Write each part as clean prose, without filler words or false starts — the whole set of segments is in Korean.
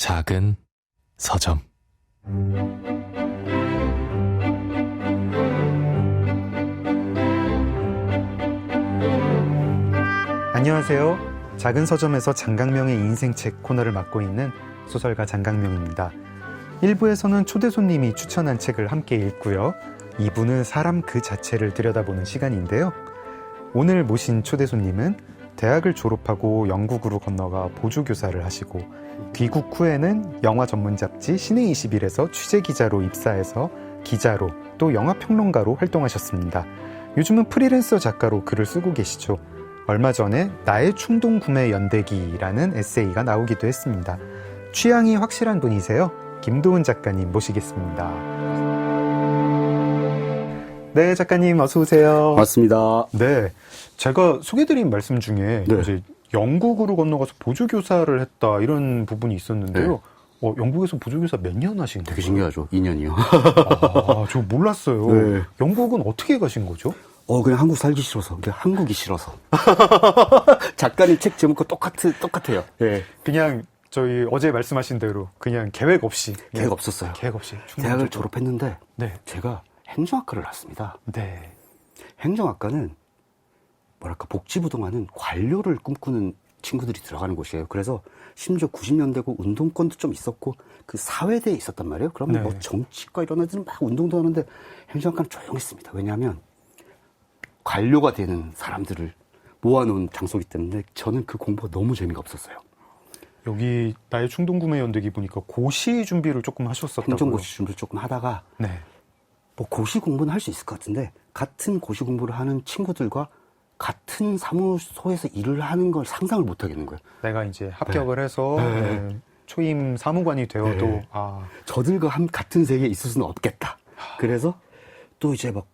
작은 서점. 안녕하세요. 작은 서점에서 장강명의 인생책 코너를 맡고 있는 소설가 장강명입니다. 1부에서는 초대 손님이 추천한 책을 함께 읽고요. 2부는 사람 그 자체를 들여다보는 시간인데요. 오늘 모신 초대 손님은 대학을 졸업하고 영국으로 건너가 보조교사를 하시고 귀국 후에는 영화 전문 잡지 시네 21에서 취재기자로 입사해서 기자로 또 영화평론가로 활동하셨습니다. 요즘은 프리랜서 작가로 글을 쓰고 계시죠. 얼마 전에 나의 충동 구매 연대기라는 에세이가 나오기도 했습니다. 취향이 확실한 분이세요. 김도훈 작가님 모시겠습니다. 네, 작가님 어서 오세요. 맞습니다. 네, 제가 소개드린 말씀 중에 네. 이제 영국으로 건너가서 보조교사를 했다 이런 부분이 있었는데요. 네. 영국에서 보조교사 몇 년 하신 거예요? 되게 신기하죠. 2년이요. 아, 저 몰랐어요. 네. 영국은 어떻게 가신 거죠? 그냥 한국 살기 싫어서. 그냥 한국이 싫어서. 작가님 책 제목과 똑같아요. 네. 그냥 저희 어제 말씀하신 대로 그냥 계획 없이. 계획 없었어요. 계획 없이. 대학을 졸업했는데 네. 제가 행정학과를 나왔습니다. 네. 행정학과는 뭐랄까 복지부동하는 관료를 꿈꾸는 친구들이 들어가는 곳이에요. 그래서 심지어 90년대고 운동권도 좀 있었고 그 사회대에 있었단 말이에요. 그러면 네. 뭐 정치과 이런 애들은 막 운동도 하는데 행정학과는 조용했습니다. 왜냐하면 관료가 되는 사람들을 모아놓은 장소이기 때문에 저는 그 공부가 너무 재미가 없었어요. 여기 나의 충동구매 연대기 보니까 고시 준비를 조금 하셨었다고요. 행정고시 준비를 조금 하다가 네. 뭐 고시 공부는 할 수 있을 것 같은데 같은 고시 공부를 하는 친구들과 같은 사무소에서 일을 하는 걸 상상을 못 하겠는 거예요. 내가 이제 합격을 네. 해서 네. 초임 사무관이 되어도 네. 저들과 같은 세계에 있을 수는 없겠다. 그래서 또 이제 막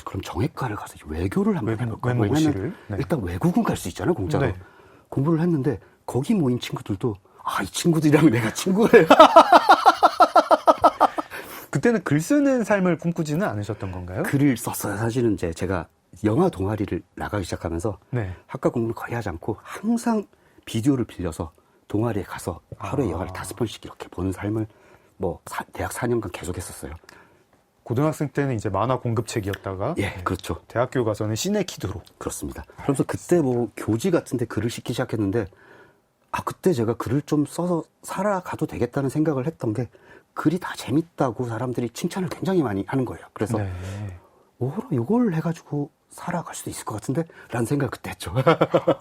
그럼 정외과를 가서 외교를 한번 해볼까? 외모고시를. 네. 일단 외국은 갈 수 있잖아요, 공짜로. 네. 공부를 했는데 거기 모인 친구들도 이 친구들이랑 내가 친구예요. 그때는 글 쓰는 삶을 꿈꾸지는 않으셨던 건가요? 글을 썼어요. 사실은 이제 제가 영화 동아리를 나가기 시작하면서 네. 학과 공부를 거의 하지 않고 항상 비디오를 빌려서 동아리에 가서 하루에 영화를 5번씩 이렇게 보는 삶을 대학 4년간 계속 했었어요. 고등학생 때는 이제 만화 공급책이었다가 예, 그렇죠. 대학교 가서는 시네키드로. 그렇습니다. 그러면서 그때 교지 같은데 글을 싣기 시작했는데 그때 제가 글을 좀 써서 살아가도 되겠다는 생각을 했던 게 글이 다 재밌다고 사람들이 칭찬을 굉장히 많이 하는 거예요. 그래서 네. 이걸 해가지고 살아갈 수도 있을 것 같은데 라는 생각을 그때 했죠.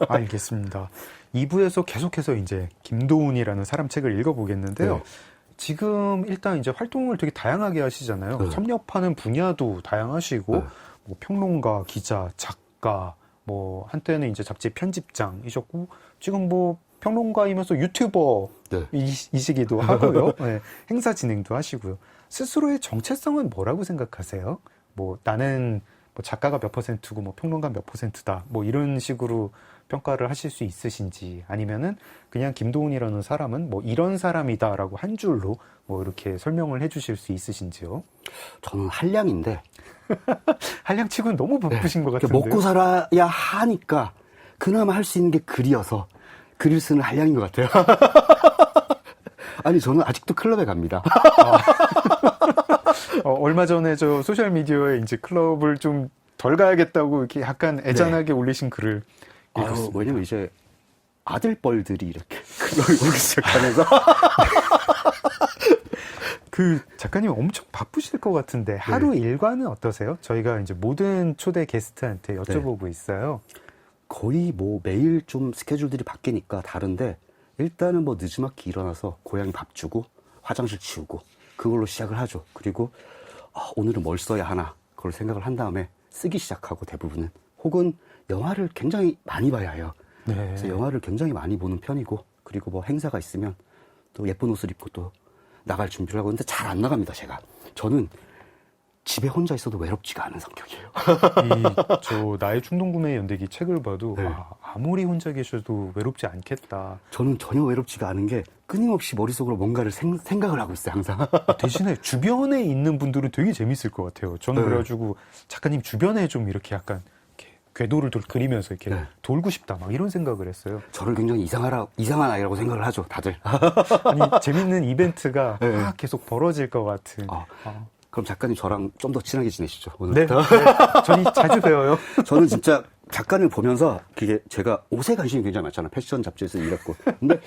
알겠습니다. 2부에서 계속해서 이제 김도훈이라는 사람 책을 읽어보겠는데요. 네. 지금 일단 이제 활동을 되게 다양하게 하시잖아요. 네. 섭렵하는 분야도 다양하시고 네. 뭐 평론가, 기자, 작가, 뭐 한때는 이제 잡지 편집장이셨고 지금 뭐 평론가이면서 유튜버 네. 이시기도 하고요. 네. 행사 진행도 하시고요. 스스로의 정체성은 뭐라고 생각하세요? 뭐 나는 뭐 작가가 몇 %고 뭐 평론가 몇 %다. 뭐 이런 식으로 평가를 하실 수 있으신지 아니면은 그냥 김도훈이라는 사람은 뭐 이런 사람이다라고 한 줄로 뭐 이렇게 설명을 해 주실 수 있으신지요? 저는 한량인데 한량치고는 너무 바쁘신 것 같은데. 먹고 살아야 하니까 그나마 할 수 있는 게 글이어서 글을 쓰는 한량인 것 같아요. 아니 저는 아직도 클럽에 갑니다. 얼마 전에 저 소셜 미디어에 이제 클럽을 좀 덜 가야겠다고 이렇게 약간 애잔하게 올리신 글을 읽었습니다. 왜냐면 이제 아들뻘들이 이렇게 클럽에 오기 시작하면서 그 작가님 엄청 바쁘실 것 같은데 하루 일과는 어떠세요? 저희가 이제 모든 초대 게스트한테 여쭤보고 있어요. 거의 매일 좀 스케줄들이 바뀌니까 다른데 일단은 늦지막히 일어나서 고양이 밥 주고 화장실 치우고 그걸로 시작을 하죠. 그리고 오늘은 뭘 써야 하나 그걸 생각을 한 다음에 쓰기 시작하고 대부분은 혹은 영화를 굉장히 많이 봐야 해요. 네. 그래서 영화를 굉장히 많이 보는 편이고 그리고 행사가 있으면 또 예쁜 옷을 입고 또 나갈 준비를 하고 있는데 잘 안 나갑니다. 제가 저는 집에 혼자 있어도 외롭지가 않은 성격이에요. 저 나의 충동구매 연대기 책을 봐도 네. 아무리 혼자 계셔도 외롭지 않겠다. 저는 전혀 외롭지가 않은 게 끊임없이 머릿속으로 뭔가를 생각을 하고 있어요. 항상. 대신에 주변에 있는 분들은 되게 재밌을 것 같아요. 저는 네. 그래가지고 작가님 주변에 좀 이렇게 약간 이렇게 궤도를 그리면서 이렇게 네. 돌고 싶다 막 이런 생각을 했어요. 저를 굉장히 이상한 아이라고 생각을 하죠, 다들. 아니 재밌는 이벤트가 네. 막 계속 벌어질 것 같은. 그럼 작가님 저랑 좀 더 친하게 지내시죠, 네, 오늘부터. 저희 자주 배워요. 저는 진짜 작가님을 보면서 그게 제가 옷에 관심이 굉장히 많잖아요. 패션 잡지에서 일했고. 근데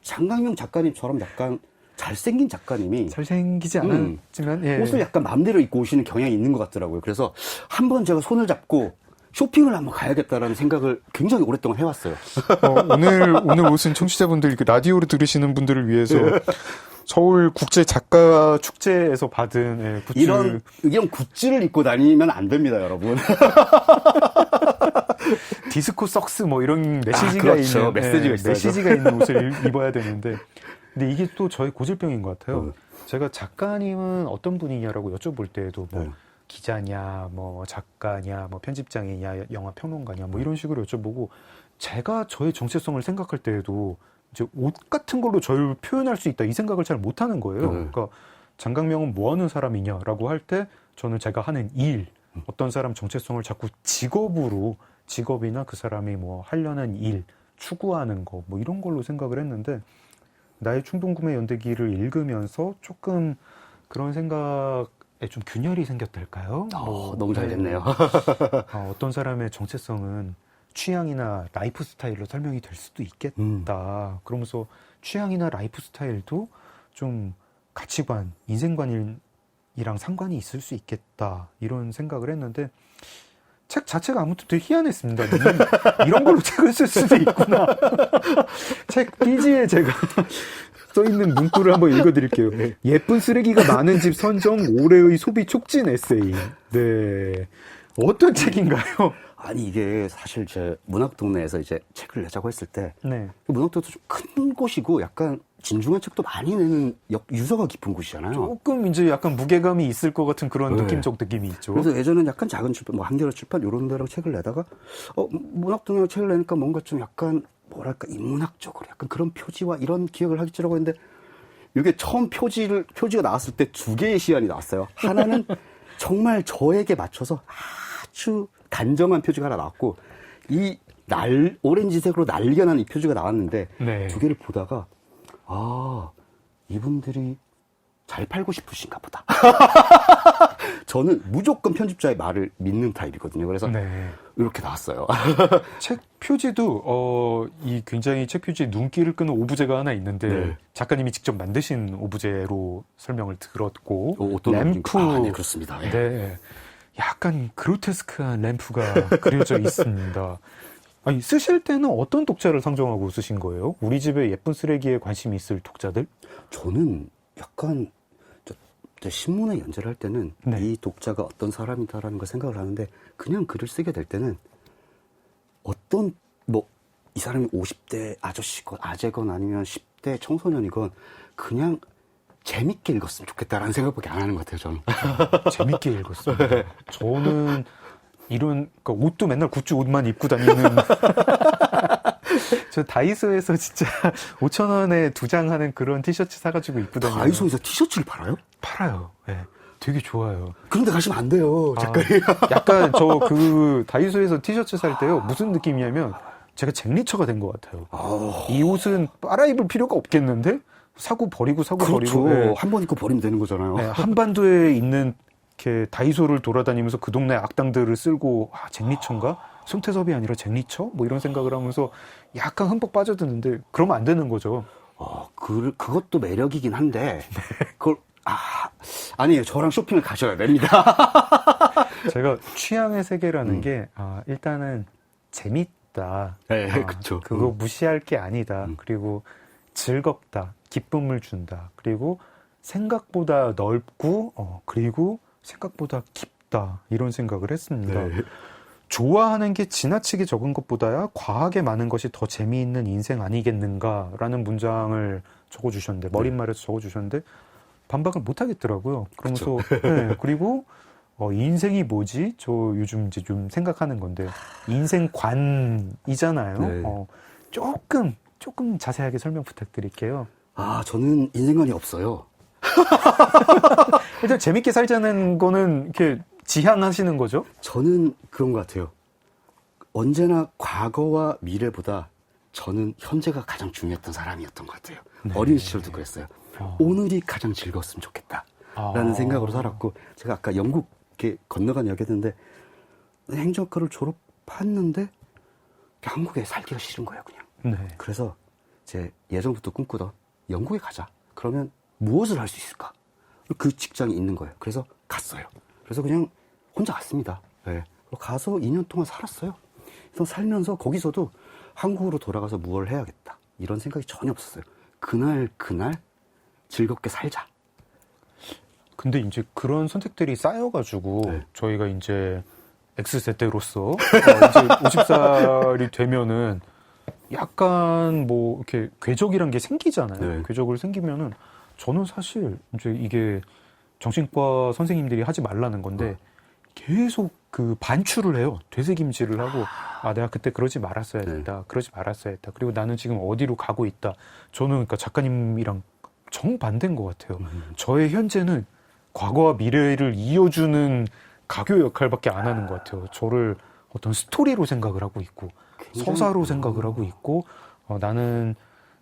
장강명 작가님처럼 약간 잘생긴 작가님이 잘생기지 않았지만 예. 옷을 약간 마음대로 입고 오시는 경향이 있는 것 같더라고요. 그래서 한번 제가 손을 잡고 쇼핑을 한번 가야겠다라는 생각을 굉장히 오랫동안 해왔어요. 오늘 옷은 청취자분들, 라디오로 들으시는 분들을 위해서 서울 국제 작가 축제에서 받은 예, 굿즈. 이런 굿즈를 입고 다니면 안 됩니다, 여러분. 디스코 석스 뭐 이런 메시지가 그렇죠. 있는 메시지가 있어야죠. 메시지가 있는 옷을 입어야 되는데 근데 이게 또 저의 고질병인 것 같아요. 제가 작가님은 어떤 분이냐라고 여쭤볼 때에도 뭐 네. 기자냐, 뭐 작가냐, 뭐 편집장이냐, 영화 평론가냐, 뭐 이런 식으로 여쭤보고 제가 저의 정체성을 생각할 때에도 이제 옷 같은 걸로 저를 표현할 수 있다 이 생각을 잘 못하는 거예요. 그러니까 장강명은 뭐 하는 사람이냐라고 할 때 저는 제가 하는 일, 어떤 사람 정체성을 자꾸 직업이나 그 사람이 뭐 하려는 일, 추구하는 거 뭐 이런 걸로 생각을 했는데 나의 충동구매 연대기를 읽으면서 조금 그런 생각에 좀 균열이 생겼달까요? 너무 잘 됐네요. 어떤 사람의 정체성은 취향이나 라이프 스타일로 설명이 될 수도 있겠다. 그러면서 취향이나 라이프 스타일도 좀 가치관, 인생관이랑 상관이 있을 수 있겠다. 이런 생각을 했는데 책 자체가 아무튼 되게 희한했습니다. 이런 걸로 책을 쓸 수도 있구나. 책 필지에 제가 써있는 문구를 한번 읽어드릴게요. 예쁜 쓰레기가 많은 집 선정 올해의 소비 촉진 에세이. 네. 어떤 책인가요? 아니, 이게 사실 제 문학동네에서 이제 책을 내자고 했을 때, 네. 문학동도 좀 큰 곳이고 약간 진중한 책도 많이 내는 유서가 깊은 곳이잖아요. 조금 이제 약간 무게감이 있을 것 같은 그런 네. 느낌적 느낌이 있죠. 그래서 예전엔 약간 작은 출판, 뭐 한겨레 출판 이런 데랑 책을 내다가 문학동네랑 책을 내니까 뭔가 좀 약간 뭐랄까 인문학적으로 약간 그런 표지와 이런 기획을 하겠지라고 했는데 이게 처음 표지가 나왔을 때 두 개의 시안이 나왔어요. 하나는 정말 저에게 맞춰서 아주 단정한 표지가 하나 나왔고 이 오렌지색으로 날개난 이 표지가 나왔는데 네. 두 개를 보다가 이분들이 잘 팔고 싶으신가 보다. 저는 무조건 편집자의 말을 믿는 타입이거든요. 그래서 네. 이렇게 나왔어요. 책 표지도 이 굉장히 책 표지에 눈길을 끄는 오브제가 하나 있는데 네. 작가님이 직접 만드신 오브제로 설명을 들었고 어떤 램프 네, 그렇습니다. 네. 네. 약간 그로테스크한 램프가 그려져 있습니다. 아니, 쓰실 때는 어떤 독자를 상정하고 쓰신 거예요? 우리 집에 예쁜 쓰레기에 관심이 있을 독자들? 저는 약간 신문에 연재를 할 때는 네. 이 독자가 어떤 사람이다라는 걸 생각을 하는데 그냥 글을 쓰게 될 때는 어떤 이 사람이 50대 아저씨건 아재건 아니면 10대 청소년이건 그냥 재밌게 읽었으면 좋겠다라는 생각밖에 안 하는 것 같아요, 저는. 재밌게 읽었습니다. 저는 그러니까 옷도 맨날 굿즈 옷만 입고 다니는 저 다이소에서 진짜 5,000원에 2장 하는 그런 티셔츠 사가지고 입고 다니는 다이소에서 티셔츠를 팔아요? 팔아요. 네, 되게 좋아요. 그런데 가시면 안 돼요, 작가님. 약간 저 다이소에서 티셔츠 살 때요 무슨 느낌이냐면 제가 잭리처가 된 것 같아요. 이 옷은 빨아입을 필요가 없겠는데 사고 버리고 그렇죠. 네. 한 번 입고 버리면 되는 거잖아요. 네, 한반도에 있는 이렇게 다이소를 돌아다니면서 그 동네 악당들을 쓸고 잭리처인가? 손태섭이 아니라 잭리처? 뭐 이런 생각을 하면서 약간 흠뻑 빠져드는데 그러면 안 되는 거죠. 그것도 매력이긴 한데 그걸 아니에요. 저랑 쇼핑을 가셔야 됩니다. 제가 취향의 세계라는 게 일단은 재밌다. 네, 그쵸. 그거 무시할 게 아니다. 그리고 즐겁다. 기쁨을 준다. 그리고 생각보다 넓고 그리고 생각보다 깊다. 이런 생각을 했습니다. 네. 좋아하는 게 지나치게 적은 것보다야 과하게 많은 것이 더 재미있는 인생 아니겠는가라는 문장을 적어주셨는데 머릿말에서 적어주셨는데 반박을 못 하겠더라고요. 그러면서 네, 그리고 인생이 뭐지? 저 요즘 이제 좀 생각하는 건데 인생관이잖아요. 네. 조금 자세하게 설명 부탁드릴게요. 저는 인생관이 없어요. 일단 재밌게 살자는 거는 이렇게 지향하시는 거죠? 저는 그런 것 같아요. 언제나 과거와 미래보다 저는 현재가 가장 중요했던 사람이었던 것 같아요. 네. 어린 시절도 그랬어요. 오늘이 가장 즐거웠으면 좋겠다. 라는 생각으로 살았고, 제가 아까 영국 이렇게 건너간 이야기했는데, 행정학과를 졸업했는데, 한국에 살기가 싫은 거예요, 그냥. 네. 그래서 제 예전부터 꿈꾸던 영국에 가자. 그러면 무엇을 할 수 있을까? 그 직장이 있는 거예요. 그래서 갔어요. 그래서 그냥 혼자 갔습니다. 네. 가서 2년 동안 살았어요. 그래서 살면서 거기서도 한국으로 돌아가서 무엇을 해야겠다. 이런 생각이 전혀 없었어요. 그날 즐겁게 살자. 근데 이제 그런 선택들이 쌓여가지고 네. 저희가 이제 X세대로서 이제 50살이 되면은 약간 뭐 이렇게 궤적이란 게 생기잖아요. 네. 궤적을 생기면은 저는 사실 이제 이게 정신과 선생님들이 하지 말라는 건데 계속 그 반추를 해요. 되새김질을 하고 내가 그때 그러지 말았어야 됐다. 그러지 말았어야 했다. 그리고 나는 지금 어디로 가고 있다. 저는 그러니까 작가님이랑 정반대인 것 같아요. 저의 현재는 과거와 미래를 이어주는 가교 역할밖에 안 하는 것 같아요. 저를 어떤 스토리로 생각을 하고 있고 서사로 생각을 하고 있고 나는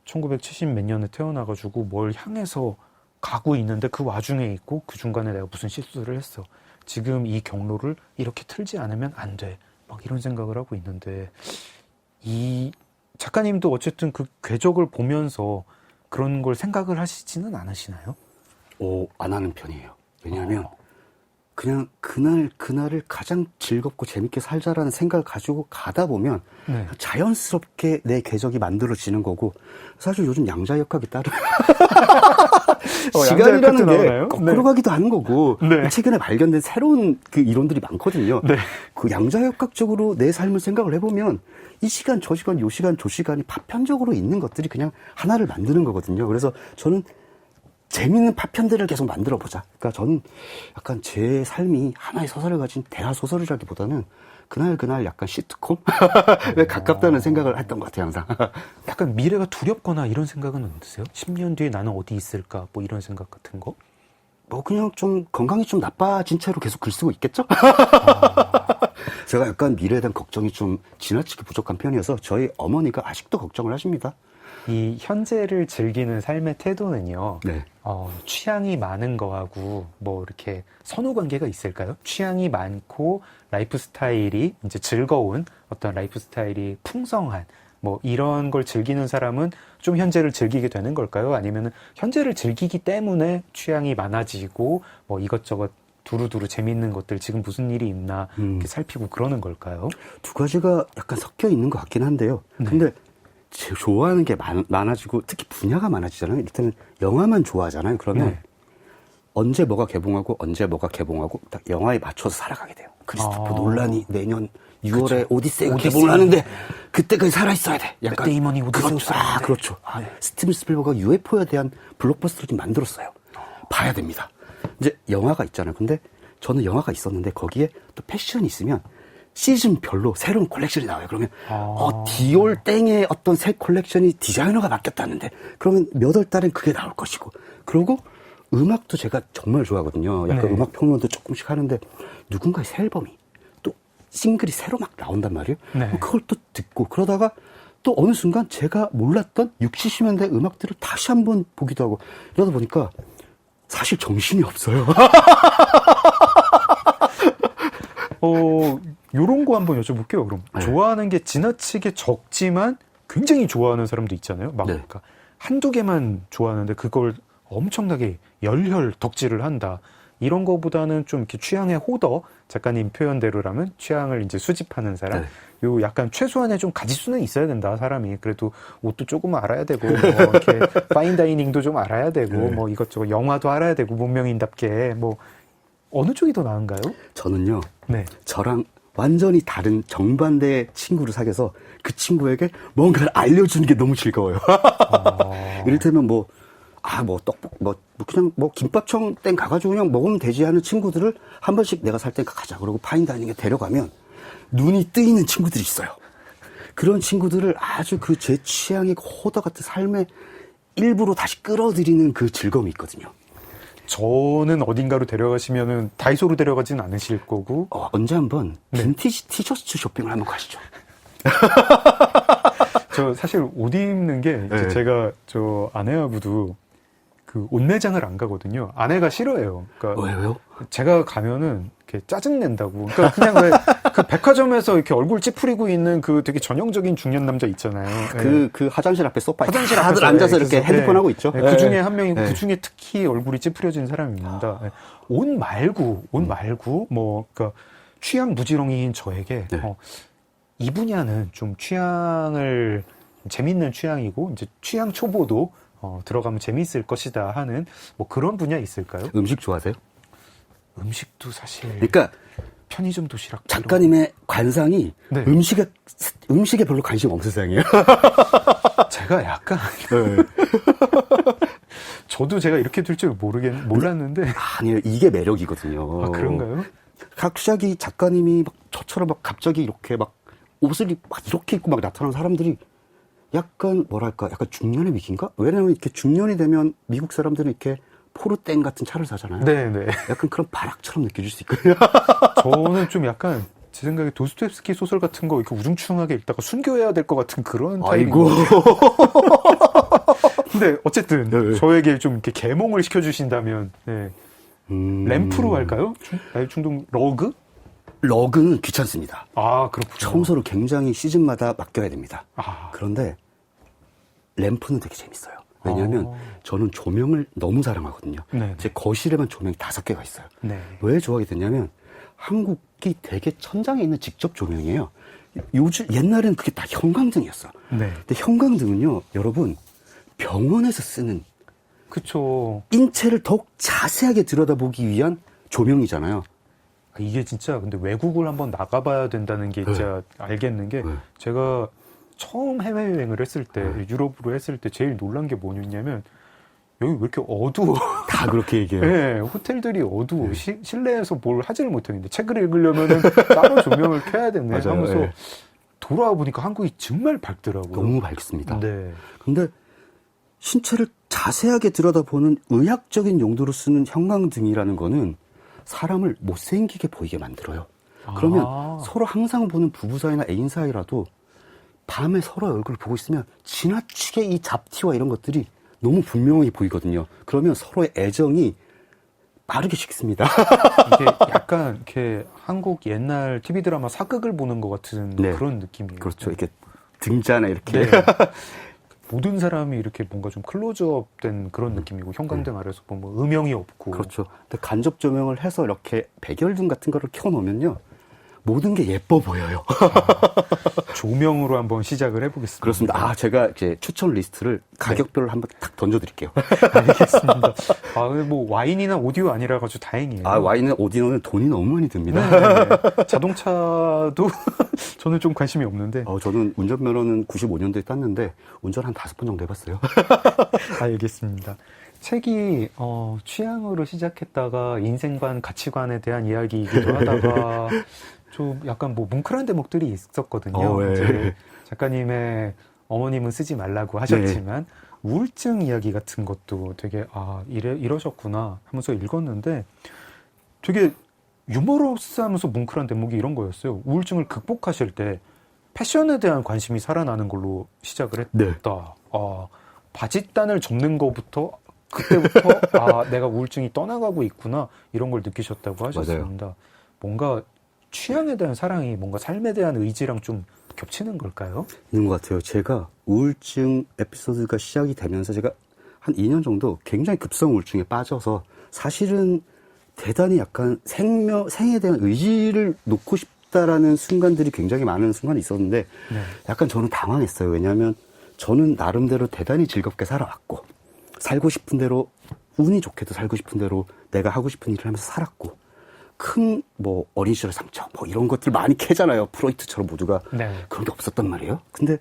1970 몇 년에 태어나가지고 뭘 향해서 가고 있는데 그 와중에 있고 그 중간에 내가 무슨 실수를 했어. 지금 이 경로를 이렇게 틀지 않으면 안 돼. 막 이런 생각을 하고 있는데 이 작가님도 어쨌든 그 궤적을 보면서 그런 걸 생각을 하시지는 않으시나요? 안 하는 편이에요. 왜냐하면 그냥 그날을 가장 즐겁고 재밌게 살자라는 생각을 가지고 가다 보면 네. 자연스럽게 내 궤적이 만들어지는 거고, 사실 요즘 양자역학이 따로 시간이라는 양자역학도 게 나오나요? 거꾸로 네. 가기도 하는 거고, 네. 최근에 발견된 새로운 그 이론들이 많거든요. 네. 그 양자역학적으로 내 삶을 생각을 해보면 이 시간, 저 시간, 요 시간, 저 시간이 파편적으로 있는 것들이 그냥 하나를 만드는 거거든요. 그래서 저는 재미있는 파편들을 계속 만들어 보자. 그러니까 저는 약간 제 삶이 하나의 서사를 가진 대하 소설이라기보다는 그날 약간 시트콤? 왜 가깝다는 생각을 했던 것 같아요, 항상. 약간 미래가 두렵거나 이런 생각은 안 드세요? 10년 뒤에 나는 어디 있을까? 뭐 이런 생각 같은 거? 뭐 그냥 좀 건강이 좀 나빠진 채로 계속 글 쓰고 있겠죠? 제가 약간 미래에 대한 걱정이 좀 지나치게 부족한 편이어서 저희 어머니가 아직도 걱정을 하십니다. 이 현재를 즐기는 삶의 태도는요. 네. 취향이 많은 거하고 뭐 이렇게 선후 관계가 있을까요? 취향이 많고 라이프 스타일이 이제 즐거운 어떤 라이프 스타일이 풍성한 뭐 이런 걸 즐기는 사람은 좀 현재를 즐기게 되는 걸까요? 아니면은 현재를 즐기기 때문에 취향이 많아지고 뭐 이것저것 두루두루 재밌는 것들 지금 무슨 일이 있나 이렇게 살피고 그러는 걸까요? 두 가지가 약간 섞여 있는 것 같긴 한데요. 근데 좋아하는 게 많아지고 특히 분야가 많아지잖아요. 일단은 영화만 좋아하잖아요. 그러면 언제 뭐가 개봉하고 딱 영화에 맞춰서 살아가게 돼요. 크리스토퍼 놀란이 내년 6월에 오디세이가 개봉을 하는데 그때까지 살아있어야 돼. 약간 데이먼이 오디세이 그렇죠. 스티븐 스필버가 UFO에 대한 블록버스터를 좀 만들었어요. 봐야 됩니다. 이제 영화가 있잖아요. 근데 저는 영화가 있었는데 거기에 또 패션이 있으면 시즌별로 새로운 콜렉션이 나와요. 그러면 디올 땡의 어떤 새 콜렉션이 디자이너가 바뀌었다는데 그러면 몇 월 달엔 그게 나올 것이고, 그리고 음악도 제가 정말 좋아하거든요. 약간 네. 음악 평론도 조금씩 하는데 누군가의 새 앨범이 또 싱글이 새로 막 나온단 말이에요. 네. 그걸 또 듣고 그러다가 또 어느 순간 제가 몰랐던 60, 70년대 음악들을 다시 한번 보기도 하고 이러다 보니까 사실 정신이 없어요. 요런 거 한번 여쭤볼게요, 그럼. 네. 좋아하는 게 지나치게 적지만 굉장히 좋아하는 사람도 있잖아요. 막, 네. 그러니까 한두 개만 좋아하는데 그걸 엄청나게 열혈 덕질을 한다. 이런 거보다는 좀 이렇게 취향의 호더, 작가님 표현대로라면 취향을 이제 수집하는 사람. 네. 요 약간 최소한의 좀 가짓수는 있어야 된다, 사람이. 그래도 옷도 조금 알아야 되고, 뭐 이렇게 파인다이닝도 좀 알아야 되고, 네. 뭐 이것저것 영화도 알아야 되고, 문명인답게. 뭐, 어느 쪽이 더 나은가요? 저는요. 네. 저랑 완전히 다른 정반대의 친구를 사귀어서 그 친구에게 뭔가를 알려주는 게 너무 즐거워요. 이를테면 그냥 김밥청 땡 가가지고 그냥 먹으면 되지 하는 친구들을 한 번씩 내가 살 테니까 가자. 그러고 파인다이닝에 데려가면 눈이 뜨이는 친구들이 있어요. 그런 친구들을 아주 그 제 취향의 호더 같은 삶의 일부로 다시 끌어들이는 그 즐거움이 있거든요. 저는 어딘가로 데려가시면은 다이소로 데려가지는 않으실 거고. 언제 한번 네. 빈티지 티셔츠 쇼핑을 한번 가시죠. 저 사실 옷 입는 게 이제 네. 제가 저 아내하고도 그 옷 매장을 안 가거든요. 아내가 싫어해요. 그러니까 왜요? 제가 가면은 이렇게 짜증 낸다고. 그러니까 그냥 왜 그 백화점에서 이렇게 얼굴 찌푸리고 있는 그 되게 전형적인 중년 남자 있잖아요. 그 화장실 앞에 소파에 화장실 다들 앞에서, 앉아서 네, 이렇게 그래서, 핸드폰 네. 하고 있죠. 네, 그 중에 한 명이고 네. 그 중에 특히 얼굴이 찌푸려진 사람이 있습니다. 네. 옷 말고 뭐 그러니까 취향 무지렁이인 저에게 네. 이 분야는 좀 취향을 재밌는 취향이고 이제 취향 초보도 들어가면 재미있을 것이다 하는 뭐 그런 분야 있을까요? 음식 좋아하세요? 음식도 사실 그러니까 편의점 도시락 작가님의 관상이 네. 음식에 별로 관심 없으세요. 제가 약간 네. 저도 제가 이렇게 될 줄 몰랐는데 아니에요. 이게 매력이거든요. 아 그런가요? 갑자기 작가님이 막 저처럼 막 갑자기 이렇게 막 옷을 막 이렇게 입고 막 나타나는 사람들이 약간 뭐랄까 약간 중년의 위기인가? 왜냐면 이렇게 중년이 되면 미국 사람들은 이렇게 포르땡 같은 차를 사잖아요. 네네. 약간 그런 발악처럼 느껴질 수 있거든요. 저는 좀 약간 제 생각에 도스토옙스키 소설 같은 거 이렇게 우중충하게 읽다가 순교해야 될 것 같은 그런 타입인 아이고. 것 같아요. 근데 어쨌든 네. 저에게 좀 이렇게 계몽을 시켜주신다면 네. 램프로 할까요? 나이충동 러그? 러그는 귀찮습니다. 아 그렇군요. 청소를 굉장히 시즌마다 맡겨야 됩니다. 아, 그런데 램프는 되게 재밌어요. 왜냐하면 저는 조명을 너무 사랑하거든요. 네. 제 거실에만 조명이 5개가 있어요. 네. 왜 좋아하게 됐냐면 한국이 되게 천장에 있는 직접 조명이에요. 요즘 옛날에는 그게 다 형광등이었어. 네. 근데 형광등은요, 여러분 병원에서 쓰는 그쵸. 인체를 더욱 자세하게 들여다보기 위한 조명이잖아요. 이게 진짜 근데 외국을 한번 나가봐야 된다는 게 진짜 알겠는 게 네. 제가 처음 해외여행을 했을 때 유럽으로 했을 때 제일 놀란 게 뭐였냐면 여기 왜 이렇게 어두워. 다 그렇게 얘기해요. 네, 호텔들이 어두워. 실내에서 뭘 하지를 못했는데 책을 읽으려면은 따로 조명을 켜야 되네 맞아요. 하면서 네. 돌아와 보니까 한국이 정말 밝더라고요. 너무 밝습니다. 네. 근데 신체를 자세하게 들여다보는 의학적인 용도로 쓰는 형광등이라는 거는 사람을 못생기게 보이게 만들어요. 그러면 서로 항상 보는 부부 사이나 애인 사이라도 밤에 서로의 얼굴을 보고 있으면 지나치게 이 잡티와 이런 것들이 너무 분명하게 보이거든요. 그러면 서로의 애정이 빠르게 식습니다. 이게 약간 이렇게 한국 옛날 TV 드라마 사극을 보는 것 같은 네. 그런 느낌이에요. 그렇죠. 이렇게 등자나 이렇게. 네. 모든 사람이 이렇게 뭔가 좀 클로즈업된 그런 느낌이고 형광등 아래서 보면 음영이 없고. 그렇죠. 근데 간접 조명을 해서 이렇게 백열등 같은 거를 켜놓으면요. 모든 게 예뻐 보여요. 조명으로 한번 시작을 해보겠습니다. 그렇습니다. 제가 이제 추천 리스트를 가격별로 한번 탁 던져드릴게요. 알겠습니다. 뭐 와인이나 오디오 아니라 가지고 다행이에요. 와인은 오디오는 돈이 너무 많이 듭니다. 네. 자동차도 저는 좀 관심이 없는데. 저는 운전면허는 95년도에 땄는데 운전 한 5번 정도 해봤어요. 알겠습니다. 책이 취향으로 시작했다가 인생관, 가치관에 대한 이야기이기도 하다가 좀 약간 뭐 뭉클한 대목들이 있었거든요. 네. 이제 작가님의 어머님은 쓰지 말라고 하셨지만 우울증 이야기 같은 것도 되게 이러셨구나 하면서 읽었는데 되게 유머러스하면서 뭉클한 대목이 이런 거였어요. 우울증을 극복하실 때 패션에 대한 관심이 살아나는 걸로 시작을 했다. 네. 바짓단을 접는 것부터 그때부터 내가 우울증이 떠나가고 있구나 이런 걸 느끼셨다고 하셨습니다. 맞아요. 뭔가 취향에 대한 사랑이 뭔가 삶에 대한 의지랑 좀 겹치는 걸까요? 있는 것 같아요. 제가 우울증 에피소드가 시작이 되면서 제가 한 2년 정도 굉장히 급성 우울증에 빠져서 사실은 대단히 약간 생에 대한 의지를 놓고 싶다라는 순간들이 굉장히 많은 순간이 있었는데 약간 저는 당황했어요. 왜냐하면 저는 나름대로 대단히 즐겁게 살아왔고 살고 싶은 대로 운이 좋게도 살고 싶은 대로 내가 하고 싶은 일을 하면서 살았고 큰 뭐 어린 시절 상처 뭐 이런 것들 많이 캐잖아요. 프로이트처럼 모두가 그런 게 없었단 말이에요. 근데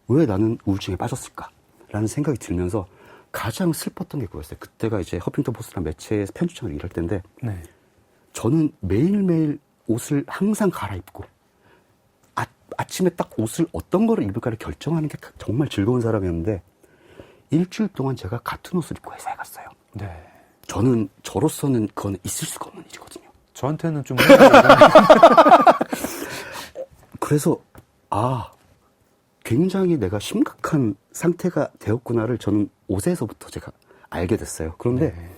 왜 나는 우울증에 빠졌을까라는 생각이 들면서 가장 슬펐던 게 그거였어요. 그때가 이제 허핑턴 포스트라는 매체에서 편집장으로 일할 때인데 저는 매일매일 옷을 항상 갈아입고 아침에 딱 옷을 어떤 거를 입을까를 결정하는 게 정말 즐거운 사람이었는데 일주일 동안 제가 같은 옷을 입고 회사에 갔어요. 저는 저로서는 그건 있을 수가 없는 일이거든요. 저한테는 좀 그래서 굉장히 내가 심각한 상태가 되었구나를 저는 옷에서부터 제가 알게 됐어요. 그런데 네.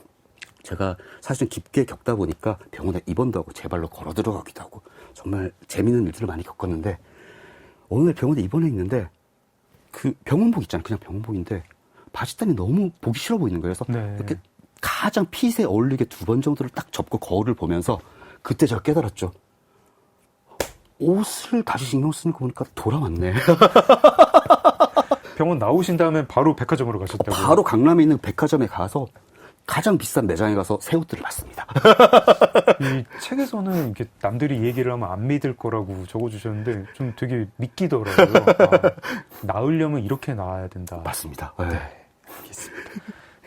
제가 사실 깊게 겪다 보니까 병원에 입원도 하고 제 발로 걸어 들어가기도 하고 정말 재밌는 일들을 많이 겪었는데 어느 날 병원에 입원해 있는데 그 병원복 있잖아요. 그냥 병원복인데 바지단이 너무 보기 싫어 보이는 거예요. 그래서 네. 이렇게 가장 핏에 어울리게 2번 정도를 딱 접고 거울을 보면서 그때 제가 깨달았죠. 옷을 다시 신경 쓰는 거 보니까 돌아왔네. 병원 나오신 다음에 바로 백화점으로 가셨다고요? 바로 강남에 있는 백화점에 가서 가장 비싼 매장에 가서 새 옷들을 봤습니다. 이 책에서는 이렇게 남들이 얘기를 하면 안 믿을 거라고 적어주셨는데 좀 되게 믿기더라고요. 나으려면 이렇게 나아야 된다. 맞습니다. 네, 알겠습니다.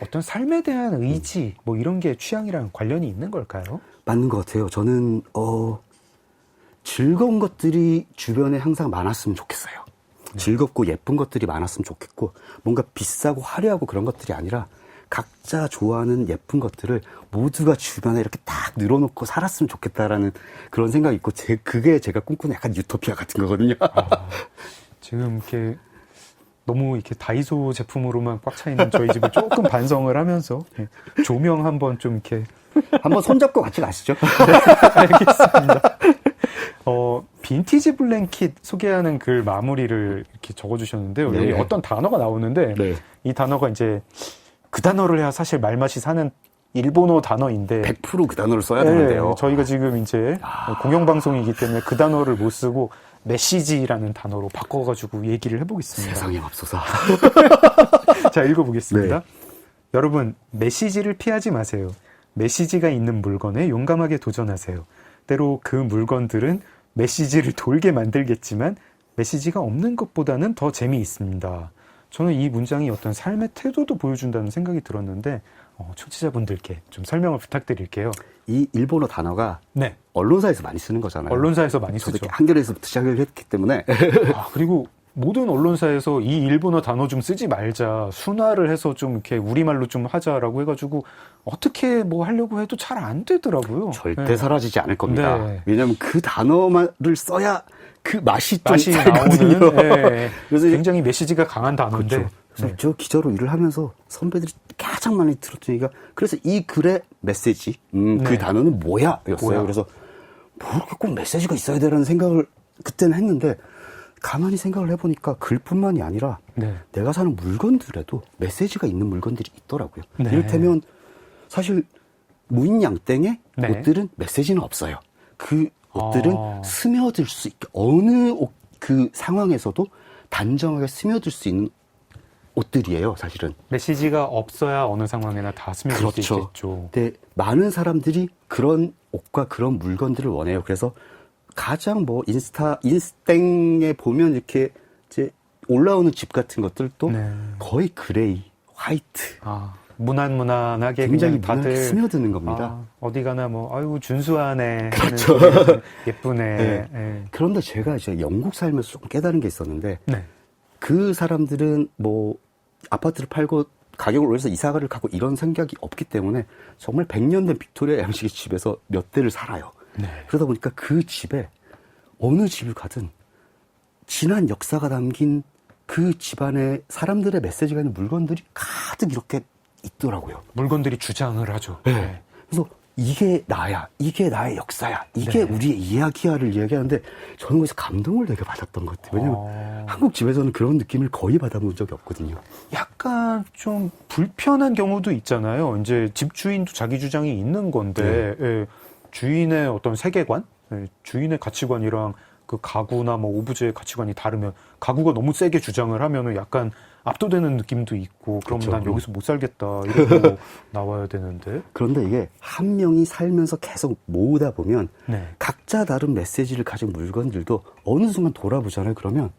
어떤 삶에 대한 의지 뭐 이런 게 취향이랑 관련이 있는 걸까요? 맞는 것 같아요. 저는 즐거운 것들이 주변에 항상 많았으면 좋겠어요. 즐겁고 예쁜 것들이 많았으면 좋겠고 뭔가 비싸고 화려하고 그런 것들이 아니라 각자 좋아하는 예쁜 것들을 모두가 주변에 이렇게 딱 늘어놓고 살았으면 좋겠다라는 그런 생각이 있고 그게 제가 꿈꾸는 약간 유토피아 같은 거거든요. 지금 이렇게 너무 이렇게 다이소 제품으로만 꽉 차 있는 저희 집을 조금 반성을 하면서 조명 한번 좀 이렇게 한번 손잡고 같이 가시죠. 알겠습니다. 빈티지 블랭킷 소개하는 글 마무리를 이렇게 적어주셨는데요. 네. 여기 어떤 단어가 나오는데 네. 이 단어가 이제 그 단어를 해야 사실 말맛이 사는 일본어 단어인데 100% 그 단어를 써야 되는데요. 저희가 지금 이제 공영방송이기 때문에 그 단어를 못 쓰고 메시지라는 단어로 바꿔가지고 얘기를 해보겠습니다. 세상에 맙소사. 자, 읽어보겠습니다. 네. 여러분, 메시지를 피하지 마세요. 메시지가 있는 물건에 용감하게 도전하세요. 때로 그 물건들은 메시지를 돌게 만들겠지만 메시지가 없는 것보다는 더 재미있습니다. 저는 이 문장이 어떤 삶의 태도도 보여준다는 생각이 들었는데 청취자분들께 좀 설명을 부탁드릴게요. 이 일본어 단어가 네, 언론사에서 많이 쓰는 거잖아요. 언론사에서 많이 저도 쓰죠. 이렇게 한겨레에서부터 시작을 했기 때문에 그리고 모든 언론사에서 이 일본어 단어 좀 쓰지 말자, 순화를 해서 좀 이렇게 우리말로 좀 하자라고 해가지고 어떻게 뭐 하려고 해도 잘 안 되더라고요. 절대 네. 사라지지 않을 겁니다. 네. 왜냐하면 그 단어를 써야 그 맛이 좀 맛이 살거든요. 나오는 그래서 이제 굉장히 메시지가 강한 단어인데 그렇죠. 그래서 저 기자로 일을 하면서 선배들이 가장 많이 들었던 얘기가 그래서 이 글의 메시지, 네. 그 단어는 뭐야? 였어요. 뭐야? 그래서 뭐 이렇게 꼭 메시지가 있어야 되라는 생각을 그때는 했는데 가만히 생각을 해보니까 글뿐만이 아니라 네. 내가 사는 물건들에도 메시지가 있는 물건들이 있더라고요. 네. 이를테면 사실 무인양땡의 네. 옷들은 메시지는 없어요. 그 옷들은 아. 스며들 수 있게 어느 그 상황에서도 단정하게 스며들 수 있는 옷들이에요, 사실은. 메시지가 없어야 어느 상황에나 다 스며들 수 있겠죠. 근데 많은 사람들이 그런 옷과 그런 물건들을 원해요. 그래서 가장 뭐 인스땡에 보면 이렇게 이제 올라오는 집 같은 것들도 네. 거의 그레이, 화이트. 무난무난하게 굉장히 그냥 다들 무난하게 스며드는 겁니다. 어디 가나 뭐 아유 준수하네. 그렇죠. 예쁘네. 네. 예. 그런데 제가 이제 영국 살면서 조금 깨달은 게 있었는데 네. 그 사람들은 뭐 아파트를 팔고 가격을 올려서 이사가를 가고 이런 생각이 없기 때문에 정말 100년 된 빅토리아 양식의 집에서 몇 대를 살아요. 네. 그러다 보니까 그 집에 어느 집을 가든 지난 역사가 담긴 그 집안의 사람들의 메시지가 있는 물건들이 가득 이렇게 있더라고요. 물건들이 주장을 하죠. 네. 그래서 이게 나야, 이게 나의 역사야, 이게 네. 우리의 이야기야를 이야기하는데 저는 거기서 감동을 되게 받았던 것 같아요. 왜냐면 한국 집에서는 그런 느낌을 거의 받아본 적이 없거든요. 약간 좀 불편한 경우도 있잖아요. 이제 집주인도 자기 주장이 있는 건데 예, 주인의 어떤 세계관, 주인의 가치관이랑 그 가구나 뭐 오브제의 가치관이 다르면 가구가 너무 세게 주장을 하면은 약간 압도되는 느낌도 있고 그럼 그렇죠. 난 여기서 못 살겠다 이러고 나와야 되는데 그런데 이게 한 명이 살면서 계속 모으다 보면 네. 각자 다른 메시지를 가진 물건들도 어느 순간 돌아보잖아요. 그러면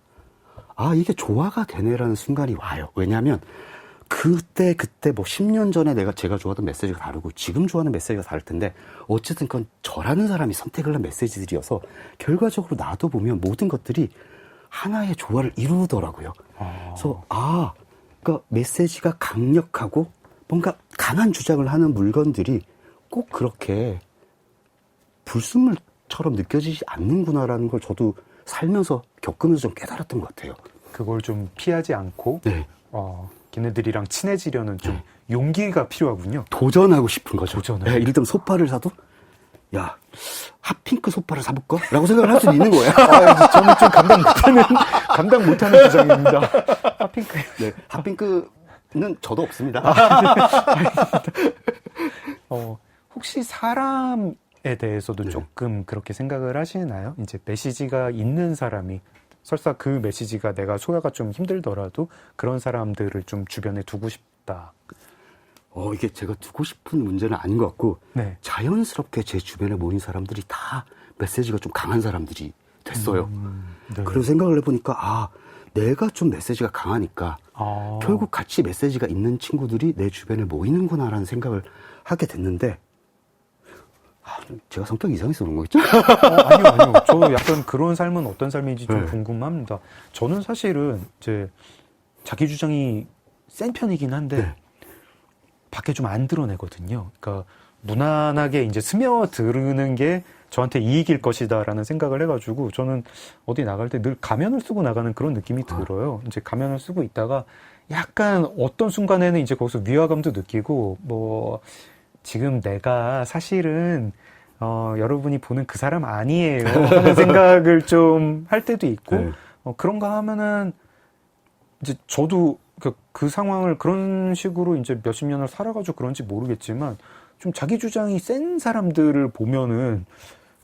아 이게 조화가 되네라는 순간이 와요. 왜냐하면 그때 뭐 10년 전에 제가 좋아하던 메시지가 다르고 지금 좋아하는 메시지가 다를 텐데 어쨌든 그건 저라는 사람이 선택을 한 메시지들이어서 결과적으로 나도 보면 모든 것들이 하나의 조화를 이루더라고요. 그래서 그러니까 메시지가 강력하고 뭔가 강한 주장을 하는 물건들이 꼭 그렇게 불순물처럼 느껴지지 않는구나라는 걸 저도 살면서 겪으면서 좀 깨달았던 것 같아요. 그걸 좀 피하지 않고 네. 걔네들이랑 친해지려는 좀 용기가 필요하군요. 도전하고 싶은 거죠. 도전을. 네, 예를 들면 소파를 사도 야 핫핑크 소파를 사볼까? 라고 생각을 할 수 있는 거예요. 저는 좀 감당 못하는 주장입니다. 핫핑크. 네, 핫핑크는 저도 없습니다. 혹시 사람에 대해서도 네. 조금 그렇게 생각을 하시나요? 이제 메시지가 있는 사람이 설사 그 메시지가 내가 소화가 좀 힘들더라도 그런 사람들을 좀 주변에 두고 싶다. 이게 제가 두고 싶은 문제는 아닌 것 같고 네. 자연스럽게 제 주변에 모인 사람들이 다 메시지가 좀 강한 사람들이 됐어요. 네. 그래서 생각을 해보니까 내가 좀 메시지가 강하니까 결국 같이 메시지가 있는 친구들이 내 주변에 모이는구나라는 생각을 하게 됐는데 제가 성격이 이상해서 그런 거겠죠? 아니요. 저 약간 그런 삶은 어떤 삶인지 좀 네. 궁금합니다. 저는 사실은 이제 자기 주장이 센 편이긴 한데 네. 밖에 좀 안 드러내거든요. 그러니까 무난하게 이제 스며드는 게 저한테 이익일 것이다라는 생각을 해가지고 저는 어디 나갈 때 늘 가면을 쓰고 나가는 그런 느낌이 들어요. 이제 가면을 쓰고 있다가 약간 어떤 순간에는 이제 거기서 위화감도 느끼고 뭐 지금 내가 사실은 여러분이 보는 그 사람 아니에요 하는 생각을 좀 할 때도 있고 네. 그런가 하면은 이제 저도 그 상황을 그런 식으로 이제 몇십 년을 살아가지고 그런지 모르겠지만 좀 자기 주장이 센 사람들을 보면은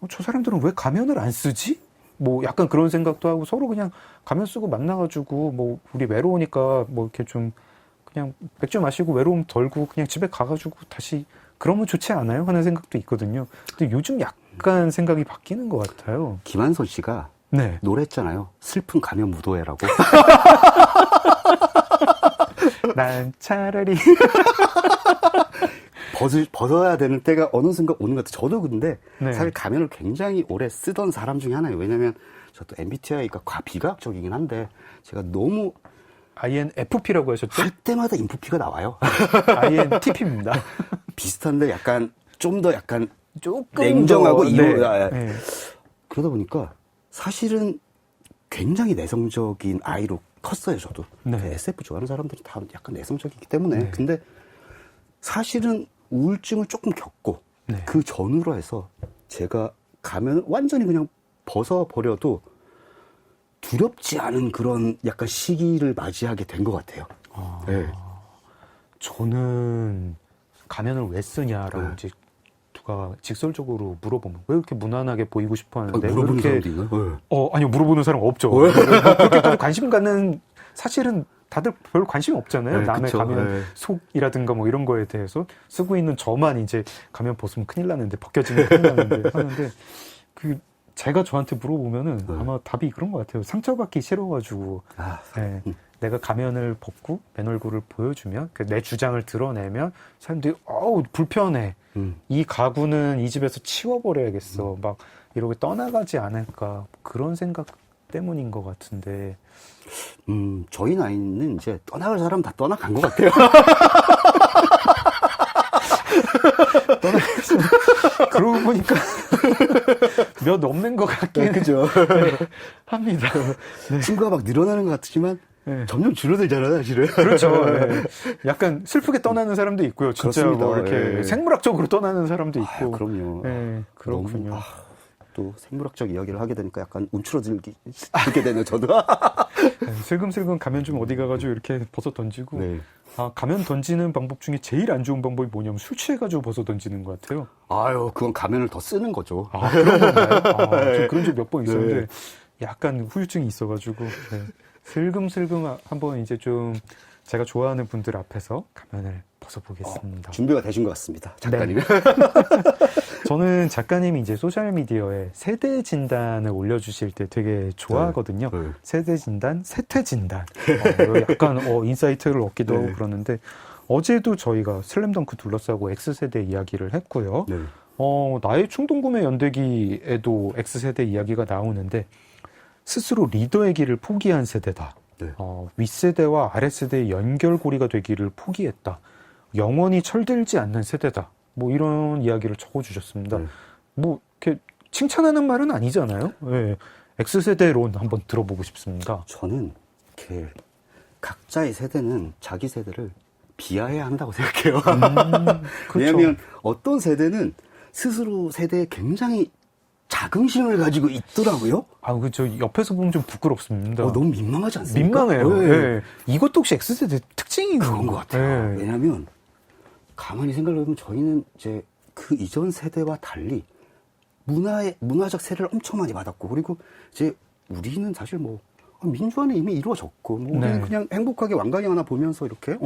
저 사람들은 왜 가면을 안 쓰지? 뭐 약간 그런 생각도 하고 서로 그냥 가면 쓰고 만나가지고 뭐 우리 외로우니까 뭐 이렇게 좀 그냥 맥주 마시고 외로움 덜고 그냥 집에 가가지고 다시 그러면 좋지 않아요? 하는 생각도 있거든요. 근데 요즘 약간 생각이 바뀌는 것 같아요. 김한선 씨가 네. 노래했잖아요. 슬픈 가면 무도회라고. 난 차라리 벗어야 되는 때가 어느 순간 오는 것 같아요. 저도 근데 네. 사실 가면을 굉장히 오래 쓰던 사람 중에 하나예요. 왜냐면 저도 MBTI가 비과학적이긴 한데 제가 너무 INFP라고 하셨죠? 할 때마다 인프피가 나와요. INTP입니다. 비슷한데 약간 좀 더 약간 조금 냉정하고 더, 네. 그러다 보니까 사실은 굉장히 내성적인 아이로 컸어요, 저도. 네. SF 좋아하는 사람들이 다 약간 내성적이기 때문에. 네. 근데 사실은 우울증을 조금 겪고 네. 그 전후로 해서 제가 가면 완전히 그냥 벗어버려도 두렵지 않은 그런 약간 시기를 맞이하게 된 것 같아요. 네. 저는 가면을 왜 쓰냐라고 네. 이제 누가 직설적으로 물어보면 왜 이렇게 무난하게 보이고 싶어 하는데 물어보는 왜 사람도 이렇게 있나요? 네. 아니요 물어보는 사람 없죠. 그렇게까지 관심 갖는 사실은 다들 별 관심 없잖아요. 네, 남의 그쵸. 가면 네. 속이라든가 뭐 이런 거에 대해서 쓰고 있는 저만 이제 가면 벗으면 큰일 나는데 벗겨지면 큰일 나는데 하는데 제가 저한테 물어보면은 네. 아마 답이 그런 것 같아요. 상처받기 싫어가지고 네, 내가 가면을 벗고 맨 얼굴을 보여주면 내 주장을 드러내면 사람들이 불편해. 이 가구는 이 집에서 치워버려야겠어. 막 이러고 떠나가지 않을까 그런 생각 때문인 것 같은데. 저희 나이는 이제 떠나갈 사람 다 떠나간 것 같아요. 그러고 보니까 몇 없는 것 같긴 그죠. 합니다. 친구가 막 늘어나는 것 같지만 네. 점점 줄어들잖아요, 사실은. 그렇죠. 네. 약간 슬프게 떠나는 사람도 있고요. 진짜 그렇습니다. 뭐 이렇게 네. 생물학적으로 떠나는 사람도 있고. 그럼요. 네, 그렇군요. 너무, 또 생물학적 이야기를 하게 되니까 약간 움츠러들게 되네요, 저도. 네, 슬금슬금 가면 좀 어디 가가지고 이렇게 벗어 던지고. 네. 가면 던지는 방법 중에 제일 안 좋은 방법이 뭐냐면 술 취해가지고 벗어 던지는 것 같아요. 아유, 그건 가면을 더 쓰는 거죠. 그런 건가요? 저 그런 적 몇 번 있었는데 네. 약간 후유증이 있어가지고 네. 슬금슬금 한번 이제 좀 제가 좋아하는 분들 앞에서 가면을 벗어보겠습니다. 준비가 되신 것 같습니다, 작가님. 네. 저는 작가님이 이제 소셜미디어에 세대 진단을 올려주실 때 되게 좋아하거든요. 네. 세대 진단, 세태 진단. 약간 인사이트를 얻기도 하고 그러는데 어제도 저희가 슬램덩크 둘러싸고 X세대 이야기를 했고요. 네. 나의 충동구매 연대기에도 X세대 이야기가 나오는데 스스로 리더의 길을 포기한 세대다. 네. 윗세대와 아랫세대의 연결고리가 되기를 포기했다. 영원히 철들지 않는 세대다. 뭐 이런 이야기를 적어주셨습니다. 뭐 이렇게 칭찬하는 말은 아니잖아요. 예. X세대론 한번 들어보고 싶습니다. 저는 이렇게 각자의 세대는 자기 세대를 비하해야 한다고 생각해요. 그렇죠. 왜냐하면 어떤 세대는 스스로 세대에 굉장히 자긍심을 가지고 있더라고요. 아, 그저 옆에서 보면 좀 부끄럽습니다. 너무 민망하지 않습니까? 민망해요. 네. 예. 이것도 혹시 X세대 특징인 그런 것 같아요. 예. 왜냐하면 가만히 생각해보면 저희는 이제 그 이전 세대와 달리 문화적 세례를 엄청 많이 받았고, 그리고 이제 우리는 사실 뭐 민주화는 이미 이루어졌고, 뭐 우리는 네. 그냥 행복하게 왕관이 하나 보면서 이렇게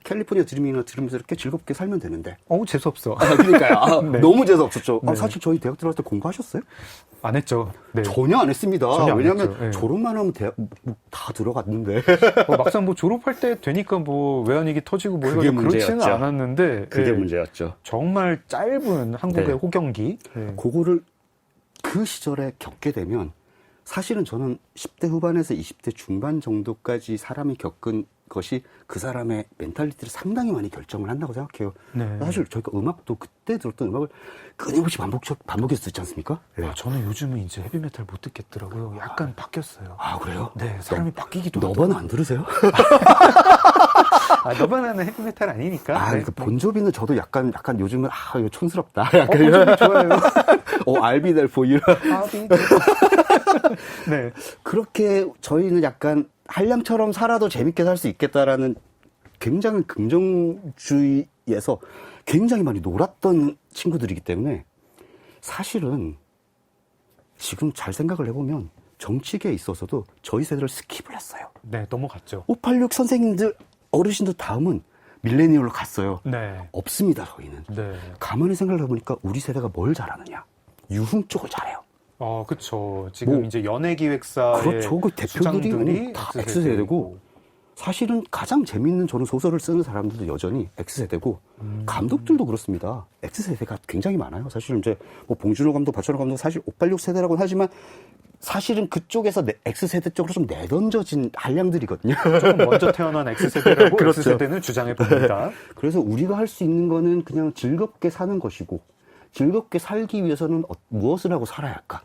캘리포니아 드림이나 들으면서 이렇게 즐겁게 살면 되는데. 재수없어. 그러니까요. 네. 너무 재수 없었죠. 네. 사실 저희 대학 들어갈 때 공부하셨어요? 안 했죠. 네. 전혀 안 했습니다. 전혀 안 왜냐하면 했죠. 네. 졸업만 하면 대학 다 들어갔는데. 막상 뭐 졸업할 때 되니까 뭐 외환위기 터지고 뭐 그게 해가지고 그렇지는 문제였죠. 않았는데. 그게 예. 문제였죠. 정말 짧은 한국의 네. 호경기. 예. 그거를 그 시절에 겪게 되면 사실은 저는 10대 후반에서 20대 중반 정도까지 사람이 겪은 것이 그 사람의 멘탈리티를 상당히 많이 결정을 한다고 생각해요. 네. 사실 저희가 음악도 그때 들었던 음악을 끊임없이 반복해서 듣지 않습니까? 아, 저는 요즘은 이제 헤비메탈 못 듣겠더라고요. 약간 바뀌었어요. 아, 그래요? 네, 사람이 바뀌기도 너바나 안 들으세요? 너바나는 헤비메탈 아니니까. 아, 네. 그 본조비는 저도 약간 요즘은 이거 촌스럽다. 약간 본조비 좋아요. I'll be there for you. 네. 그렇게 저희는 약간 한량처럼 살아도 재밌게 살 수 있겠다라는 굉장히 긍정주의에서 굉장히 많이 놀았던 친구들이기 때문에 사실은 지금 잘 생각을 해보면 정치계에 있어서도 저희 세대를 스킵을 했어요. 네, 넘어갔죠. 586 선생님들, 어르신들 다음은 밀레니얼로 갔어요. 네. 없습니다, 저희는. 네. 가만히 생각을 해보니까 우리 세대가 뭘 잘하느냐. 유흥 쪽을 잘해요. 그쵸. 지금 이제 연예기획사의 그렇죠. 그 대표들이 수장들이 다 X세대이고. X세대고, 사실은 가장 재밌는 저는 소설을 쓰는 사람들도 여전히 X세대고, 감독들도 그렇습니다. X세대가 굉장히 많아요. 사실은 이제 뭐 봉준호 감독, 박찬호 감독 사실 586 세대라고 하지만 사실은 그쪽에서 X세대 쪽으로 좀 내던져진 한량들이거든요. 조금 먼저 태어난 X세대라고 그렇죠. X세대는 주장해 봅니다. 그래서 우리가 할 수 있는 거는 그냥 즐겁게 사는 것이고, 즐겁게 살기 위해서는 무엇을 하고 살아야 할까?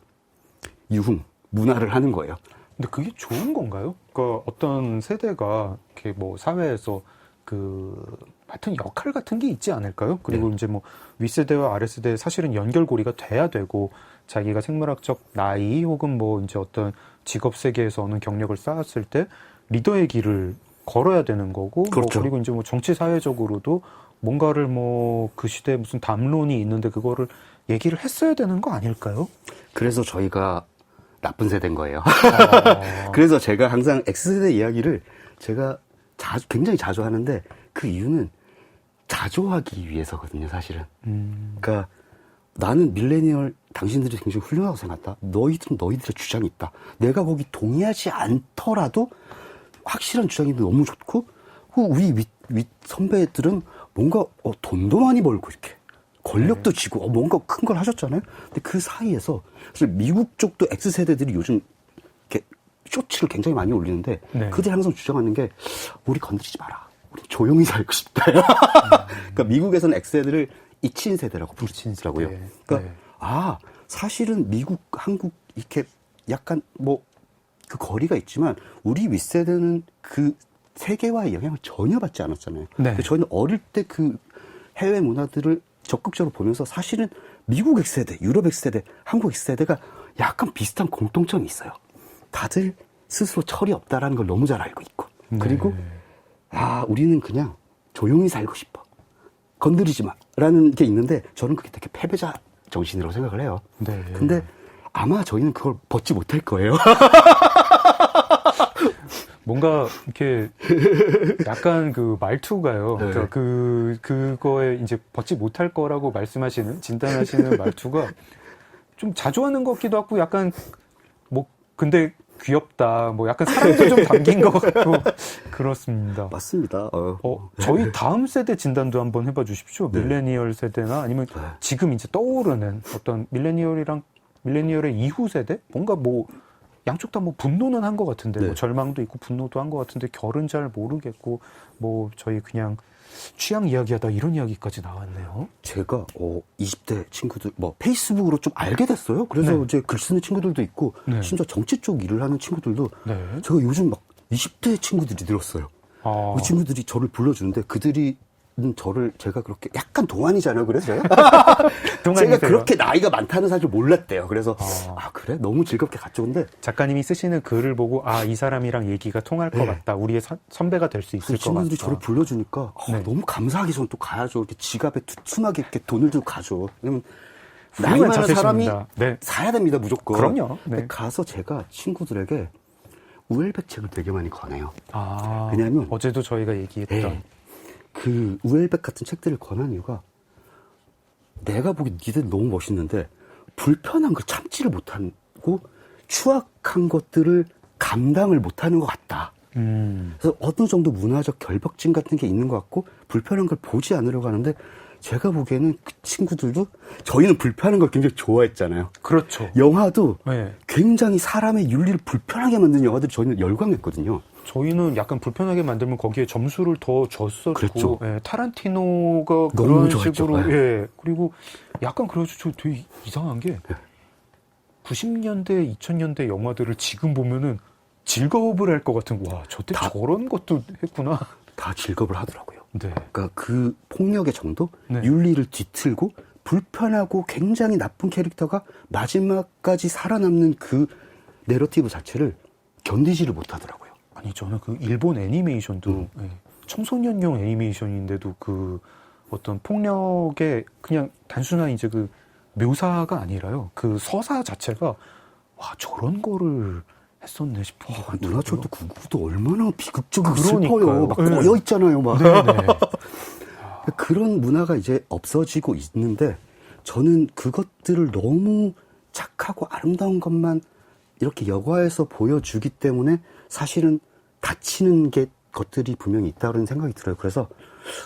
유흥, 문화를 하는 거예요. 근데 그게 좋은 건가요? 그러니까 어떤 세대가 이렇게 뭐 사회에서 하여튼 역할 같은 게 있지 않을까요? 그리고 이제 뭐 윗세대와 아랫세대 사실은 연결고리가 돼야 되고, 자기가 생물학적 나이 혹은 뭐 이제 어떤 직업 세계에서 어느 경력을 쌓았을 때 리더의 길을 걸어야 되는 거고, 그렇죠. 그리고 이제 뭐 정치 사회적으로도 뭔가를 뭐 그 시대에 무슨 담론이 있는데 그거를 얘기를 했어야 되는 거 아닐까요? 그래서 저희가 나쁜 세대인 거예요. 그래서 제가 항상 X세대 이야기를 제가 굉장히 자주 하는데, 그 이유는 자조하기 위해서거든요, 사실은. 그러니까 나는 밀레니얼 당신들이 굉장히 훌륭하다고 생각한다. 너희들은 너희들의 주장이 있다. 내가 거기 동의하지 않더라도 확실한 주장이 너무 좋고, 우리 윗 선배들은 뭔가 돈도 많이 벌고 이렇게 권력도 쥐고 뭔가 큰 걸 하셨잖아요. 근데 그 사이에서 사실 미국 쪽도 X세대들이 요즘 이렇게 쇼츠를 굉장히 많이 올리는데, 네. 그들이 항상 주장하는 게 우리 건드리지 마라. 우리 조용히 살고 싶다. 그러니까 미국에서는 X세대를 이친 세대라고 부르더라고요. 세대. 그러니까 네. 사실은 미국, 한국 이렇게 약간 뭐 그 거리가 있지만 우리 윗세대는 그 세계화의 영향을 전혀 받지 않았잖아요. 네. 근데 저희는 어릴 때 그 해외 문화들을 적극적으로 보면서 사실은 미국 X세대, 유럽 X세대, 한국 X세대가 약간 비슷한 공통점이 있어요. 다들 스스로 철이 없다라는 걸 너무 잘 알고 있고, 그리고 우리는 그냥 조용히 살고 싶어. 건드리지 마. 라는 게 있는데, 저는 그게 되게 패배자 정신이라고 생각을 해요. 네. 근데 아마 저희는 그걸 벗지 못할 거예요. 뭔가 이렇게 약간 그 말투가요. 네. 그러니까 그거에 이제 벗지 못할 거라고 말씀하시는, 진단하시는 말투가 좀 자조하는 것 같기도 하고, 약간 뭐 근데 귀엽다, 뭐 약간 사랑도 좀 담긴 것 같고 그렇습니다. 맞습니다. 저희 다음 세대 진단도 한번 해봐 주십시오. 네. 밀레니얼 세대나 아니면 지금 이제 떠오르는 어떤 밀레니얼의 이후 세대? 뭔가 뭐 양쪽 다 뭐 분노는 한 것 같은데, 네. 뭐 절망도 있고 분노도 한 것 같은데 결은 잘 모르겠고, 뭐 저희 그냥 취향 이야기하다 이런 이야기까지 나왔네요. 제가 20대 친구들 페이스북으로 좀 알게 됐어요. 그래서 네. 이제 글 쓰는 친구들도 있고 네. 심지어 정치 쪽 일을 하는 친구들도 네. 제가 요즘 막 20대 친구들이 늘었어요. 그 친구들이 저를 불러주는데 그들이 제가 그렇게 약간 동안이잖아요. 그래서 제가 동안이세요? 그렇게 나이가 많다는 사실 몰랐대요. 그래서 그래? 너무 즐겁게 갔죠. 근데 작가님이 쓰시는 글을 보고 이 사람이랑 얘기가 통할 것 네. 같다. 우리의 선배가 될 수 있을 그 것 같다. 친구들이 저를 불러주니까 네. 너무 감사하게 저는 또 가야죠. 이렇게 지갑에 두툼하게 이렇게 돈을 들고 가죠. 왜냐면 훌륭한 나이 많은 사람이 자세십니다. 네. 사야 됩니다. 무조건. 그럼요. 근데 네. 가서 제가 친구들에게 우엘백 책을 되게 많이 권해요. 왜냐면 어제도 저희가 얘기했던 네. 그 우엘백 같은 책들을 권한 이유가 내가 보기 니들 너무 멋있는데 불편한 걸 참지를 못하고 추악한 것들을 감당을 못하는 것 같다. 그래서 어느 정도 문화적 결벽증 같은 게 있는 것 같고 불편한 걸 보지 않으려고 하는데 제가 보기에는 그 친구들도 저희는 불편한 걸 굉장히 좋아했잖아요. 그렇죠. 영화도 네. 굉장히 사람의 윤리를 불편하게 만드는 영화들이 저희는 열광했거든요. 저희는 약간 불편하게 만들면 거기에 점수를 더 줬었고, 그랬죠. 예, 타란티노가 너무 그런 좋아했죠. 식으로, 네. 예, 그리고 약간 그래가지고 저 되게 이상한 게 90년대, 2000년대 영화들을 지금 보면은 즐거움을 할 것 같은, 와, 저때 저런 것도 했구나. 다 즐겁을 하더라고요. 네. 그러니까 그 폭력의 정도, 네. 윤리를 뒤틀고 불편하고 굉장히 나쁜 캐릭터가 마지막까지 살아남는 그 내러티브 자체를 견디지를 못하더라고요. 아니, 저는 그 일본 애니메이션도, 예, 청소년용 애니메이션인데도 그 어떤 폭력의 그냥 단순한 이제 그 묘사가 아니라요. 그 서사 자체가, 와, 저런 거를 했었네 싶은 거 같아요. 문화철도 999도 얼마나 비극적이고 그러니까요. 슬퍼요. 막 네. 꼬여 있잖아요. 막. 네네. 그런 문화가 이제 없어지고 있는데 저는 그것들을 너무 착하고 아름다운 것만 이렇게 여과해서 보여주기 때문에 사실은 다치는 것들이 분명히 있다는 생각이 들어요. 그래서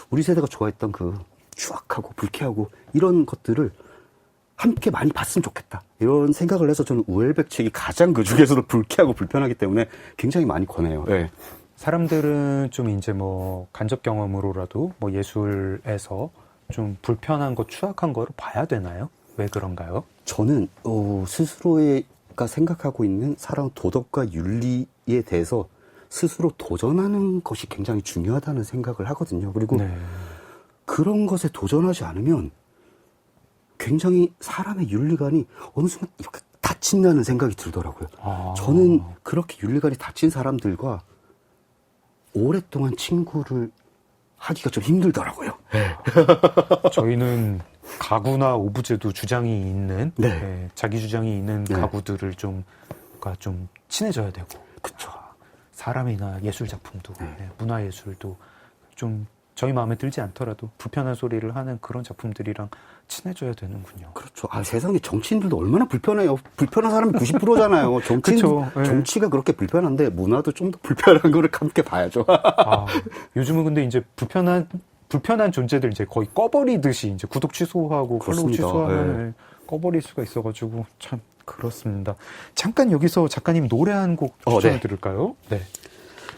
우리 세대가 좋아했던 그 추악하고 불쾌하고 이런 것들을 함께 많이 봤으면 좋겠다. 이런 생각을 해서 저는 우엘백 책이 가장 그 중에서도 불쾌하고 불편하기 때문에 굉장히 많이 권해요. 네. 사람들은 좀 이제 뭐 간접 경험으로라도 뭐 예술에서 좀 불편한 거, 추악한 거를 봐야 되나요? 왜 그런가요? 저는 스스로가 생각하고 있는 사람 도덕과 윤리에 대해서 스스로 도전하는 것이 굉장히 중요하다는 생각을 하거든요. 그리고 네. 그런 것에 도전하지 않으면 굉장히 사람의 윤리관이 어느 순간 이렇게 다친다는 생각이 들더라고요. 저는 그렇게 윤리관이 다친 사람들과 오랫동안 친구를 하기가 좀 힘들더라고요. 네. 저희는 가구나 오브제도 주장이 있는, 네. 예, 자기 주장이 있는 네. 가구들을 좀 친해져야 되고, 그쵸. 사람이나 예술 작품도, 네. 예, 문화 예술도 좀 저희 마음에 들지 않더라도 불편한 소리를 하는 그런 작품들이랑 친해져야 되는군요. 그렇죠. 세상에 정치인들도 얼마나 불편해요. 불편한 사람이 90%잖아요. 그쵸. 네. 정치가 그렇게 불편한데 문화도 좀 더 불편한 거를 함께 봐야죠. 요즘은 근데 이제 불편한 존재들 이제 거의 꺼버리듯이 이제 구독 취소하고 팔로우 그렇습니다. 취소하면 네. 꺼버릴 수가 있어가지고 참 그렇습니다. 잠깐 여기서 작가님 노래 한 곡 추천해 네. 드릴까요? 네.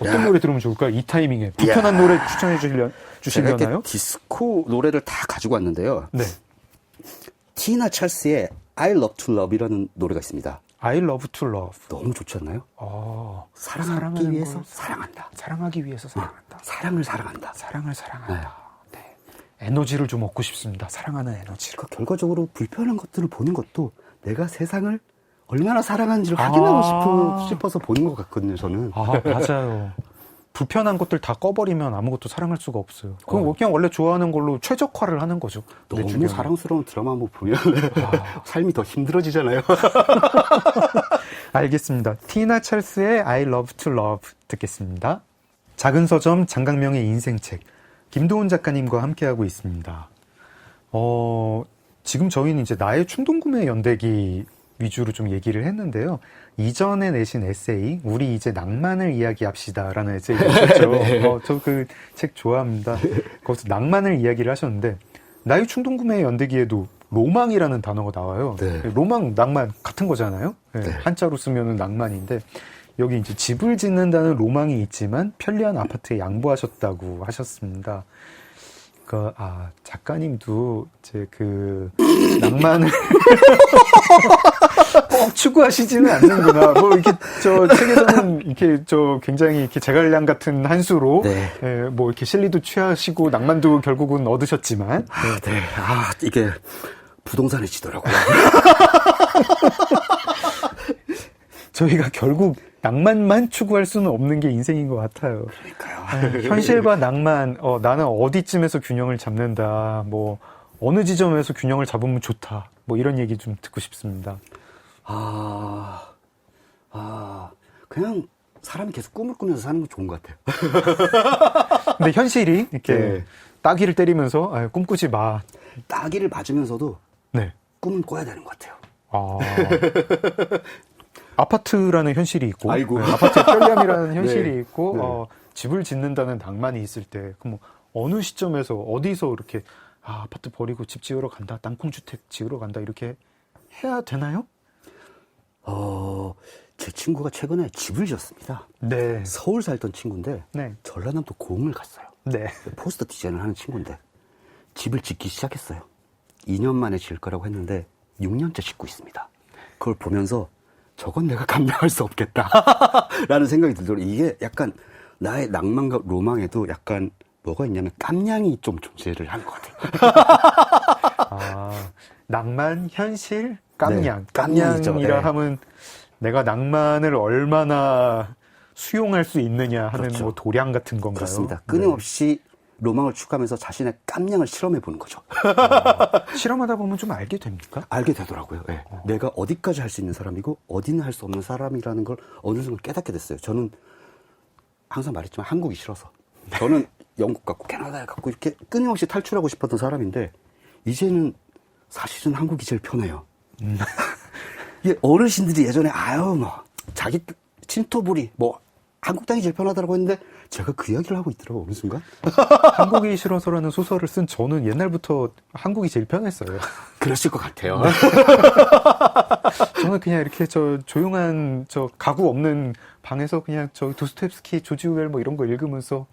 어떤 노래 들으면 좋을까요? 이 타이밍에 불편한 노래 추천해 제가 주시려나요? 이렇게 디스코 노래를 다 가지고 왔는데요. 네. 티나 찰스의 I Love to Love이라는 노래가 있습니다. I love to love. 너무 좋지 않나요? 사랑하기 사랑하는 위해서 걸 사랑한다. 사랑하기 위해서 사랑한다. 사랑을 사랑한다. 사랑을 사랑한다. 네. 에너지를 좀 얻고 싶습니다. 사랑하는 에너지를. 그러니까 결과적으로 불편한 것들을 보는 것도 내가 세상을 얼마나 사랑하는지를 확인하고 싶어서 보는 것 같거든요, 저는. 맞아요. 불편한 것들 다 꺼버리면 아무것도 사랑할 수가 없어요. 그럼 그냥 원래 좋아하는 걸로 최적화를 하는 거죠. 너무 사랑스러운 드라마 한번 보면 삶이 더 힘들어지잖아요. 알겠습니다. 티나 찰스의 I love to love 듣겠습니다. 작은 서점 장강명의 인생책 김도훈 작가님과 함께하고 있습니다. 지금 저희는 이제 나의 충동구매 연대기 위주로 좀 얘기를 했는데요. 이전에 내신 에세이 우리 이제 낭만을 이야기합시다라는 에세이가 있었죠. 네. 저 그 책 좋아합니다. 거기서 낭만을 이야기를 하셨는데 나의 충동구매 연대기에도 로망이라는 단어가 나와요. 네. 로망, 낭만 같은 거잖아요. 네. 네. 한자로 쓰면은 낭만인데 여기 이제 집을 짓는다는 로망이 있지만 편리한 아파트에 양보하셨다고 하셨습니다. 작가님도 이제 그 낭만을 꼭 추구하시지는 않는구나. 뭐 이렇게 저 책에서는 이렇게 저 굉장히 이렇게 제갈량 같은 한 수로 네. 뭐 이렇게 실리도 취하시고 낭만도 결국은 얻으셨지만 네. 이게 부동산에 지더라고요. 저희가 결국 낭만만 추구할 수는 없는 게 인생인 것 같아요. 그러니까요. 현실과 낭만, 나는 어디쯤에서 균형을 잡는다. 뭐 어느 지점에서 균형을 잡으면 좋다. 뭐 이런 얘기 좀 듣고 싶습니다. 그냥 사람이 계속 꿈을 꾸면서 사는 건 좋은 것 같아요. 근데 현실이 이렇게 네. 따귀를 때리면서 꿈꾸지 마. 따기를 맞으면서도 네. 꿈은 꿔야 되는 것 같아요. 아파트라는 현실이 있고, 아이고. 아파트의 편리함이라는 현실이 네. 있고, 네. 집을 짓는다는 낭만이 있을 때, 그럼 뭐 어느 시점에서 어디서 이렇게 아파트 버리고 집 지으러 간다, 땅콩주택 지으러 간다 이렇게 해야 되나요? 제 친구가 최근에 집을 지었습니다. 네. 서울 살던 친구인데 네. 전라남도 고흥을 갔어요. 네. 포스터 디자인을 하는 친구인데 집을 짓기 시작했어요. 2년 만에 지을 거라고 했는데 6년째 짓고 있습니다. 그걸 보면서 저건 내가 감당할 수 없겠다 라는 생각이 들더라고요. 이게 약간 나의 낭만과 로망에도 약간 뭐가 있냐면 깜냥이 좀 존재를 하는 것 같아요. 낭만, 현실, 깜냥. 네, 깜냥이죠. 깜냥이라 네. 하면 내가 낭만을 얼마나 수용할 수 있느냐 하는 그렇죠. 뭐 도량 같은 건가요? 그렇습니다. 끊임없이 로망을 추구하면서 자신의 깜냥을 실험해 보는 거죠. 실험하다 보면 좀 알게 됩니까? 알게 되더라고요. 네. 내가 어디까지 할 수 있는 사람이고 어디는 할 수 없는 사람이라는 걸 어느 순간 깨닫게 됐어요. 저는 항상 말했지만 한국이 싫어서 저는 영국 갔고 캐나다에 갔고 이렇게 끊임없이 탈출하고 싶었던 사람인데 이제는 사실은 한국이 제일 편해요. 이게 어르신들이 예전에 자기 친토부리 한국 땅이 제일 편하다고 했는데 제가 그 이야기를 하고 있더라고요. 어느 순간. 한국이 싫어서라는 소설을 쓴 저는 옛날부터 한국이 제일 편했어요. 그랬을 것 같아요. 저는 그냥 이렇게 조용한 가구 없는 방에서 그냥 도스토옙스키, 조지 오웰 뭐 이런 거 읽으면서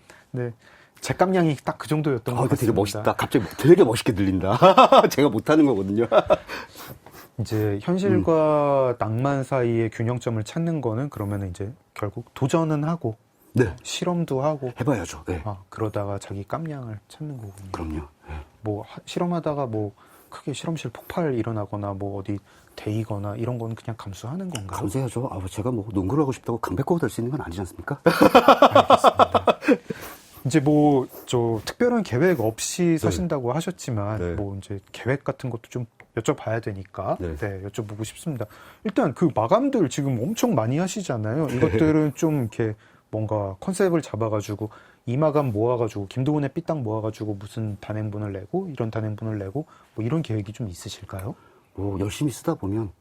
제 깜냥이 딱 그 정도였던 것 이거 같습니다. 되게 멋있다. 갑자기 되게 멋있게 들린다. 제가 못하는 거거든요. 이제 현실과 낭만 사이의 균형점을 찾는 거는 그러면 이제 결국 도전은 하고 네. 실험도 하고 해봐야죠. 네. 그러다가 자기 깜냥을 찾는 거군요. 그럼요. 네. 뭐 실험하다가 뭐 크게 실험실 폭발 일어나거나 뭐 어디 데이거나 이런 건 그냥 감수하는 건가요? 감사해야죠. 제가 농구를 하고 싶다고 강백호가 될 수 있는 건 아니지 않습니까? 알겠습니다. 이제 특별한 계획 없이 사신다고 하셨지만 네. 이제 계획 같은 것도 좀 여쭤봐야 되니까 네. 여쭤보고 싶습니다. 일단 그 마감들 지금 엄청 많이 하시잖아요. 이것들은 좀 이렇게 뭔가 컨셉을 잡아가지고 이 마감 모아가지고 김도훈의 삐딱 모아가지고 무슨 단행본을 내고 이런 단행본을 내고 뭐 이런 계획이 좀 있으실까요? 열심히 쓰다 보면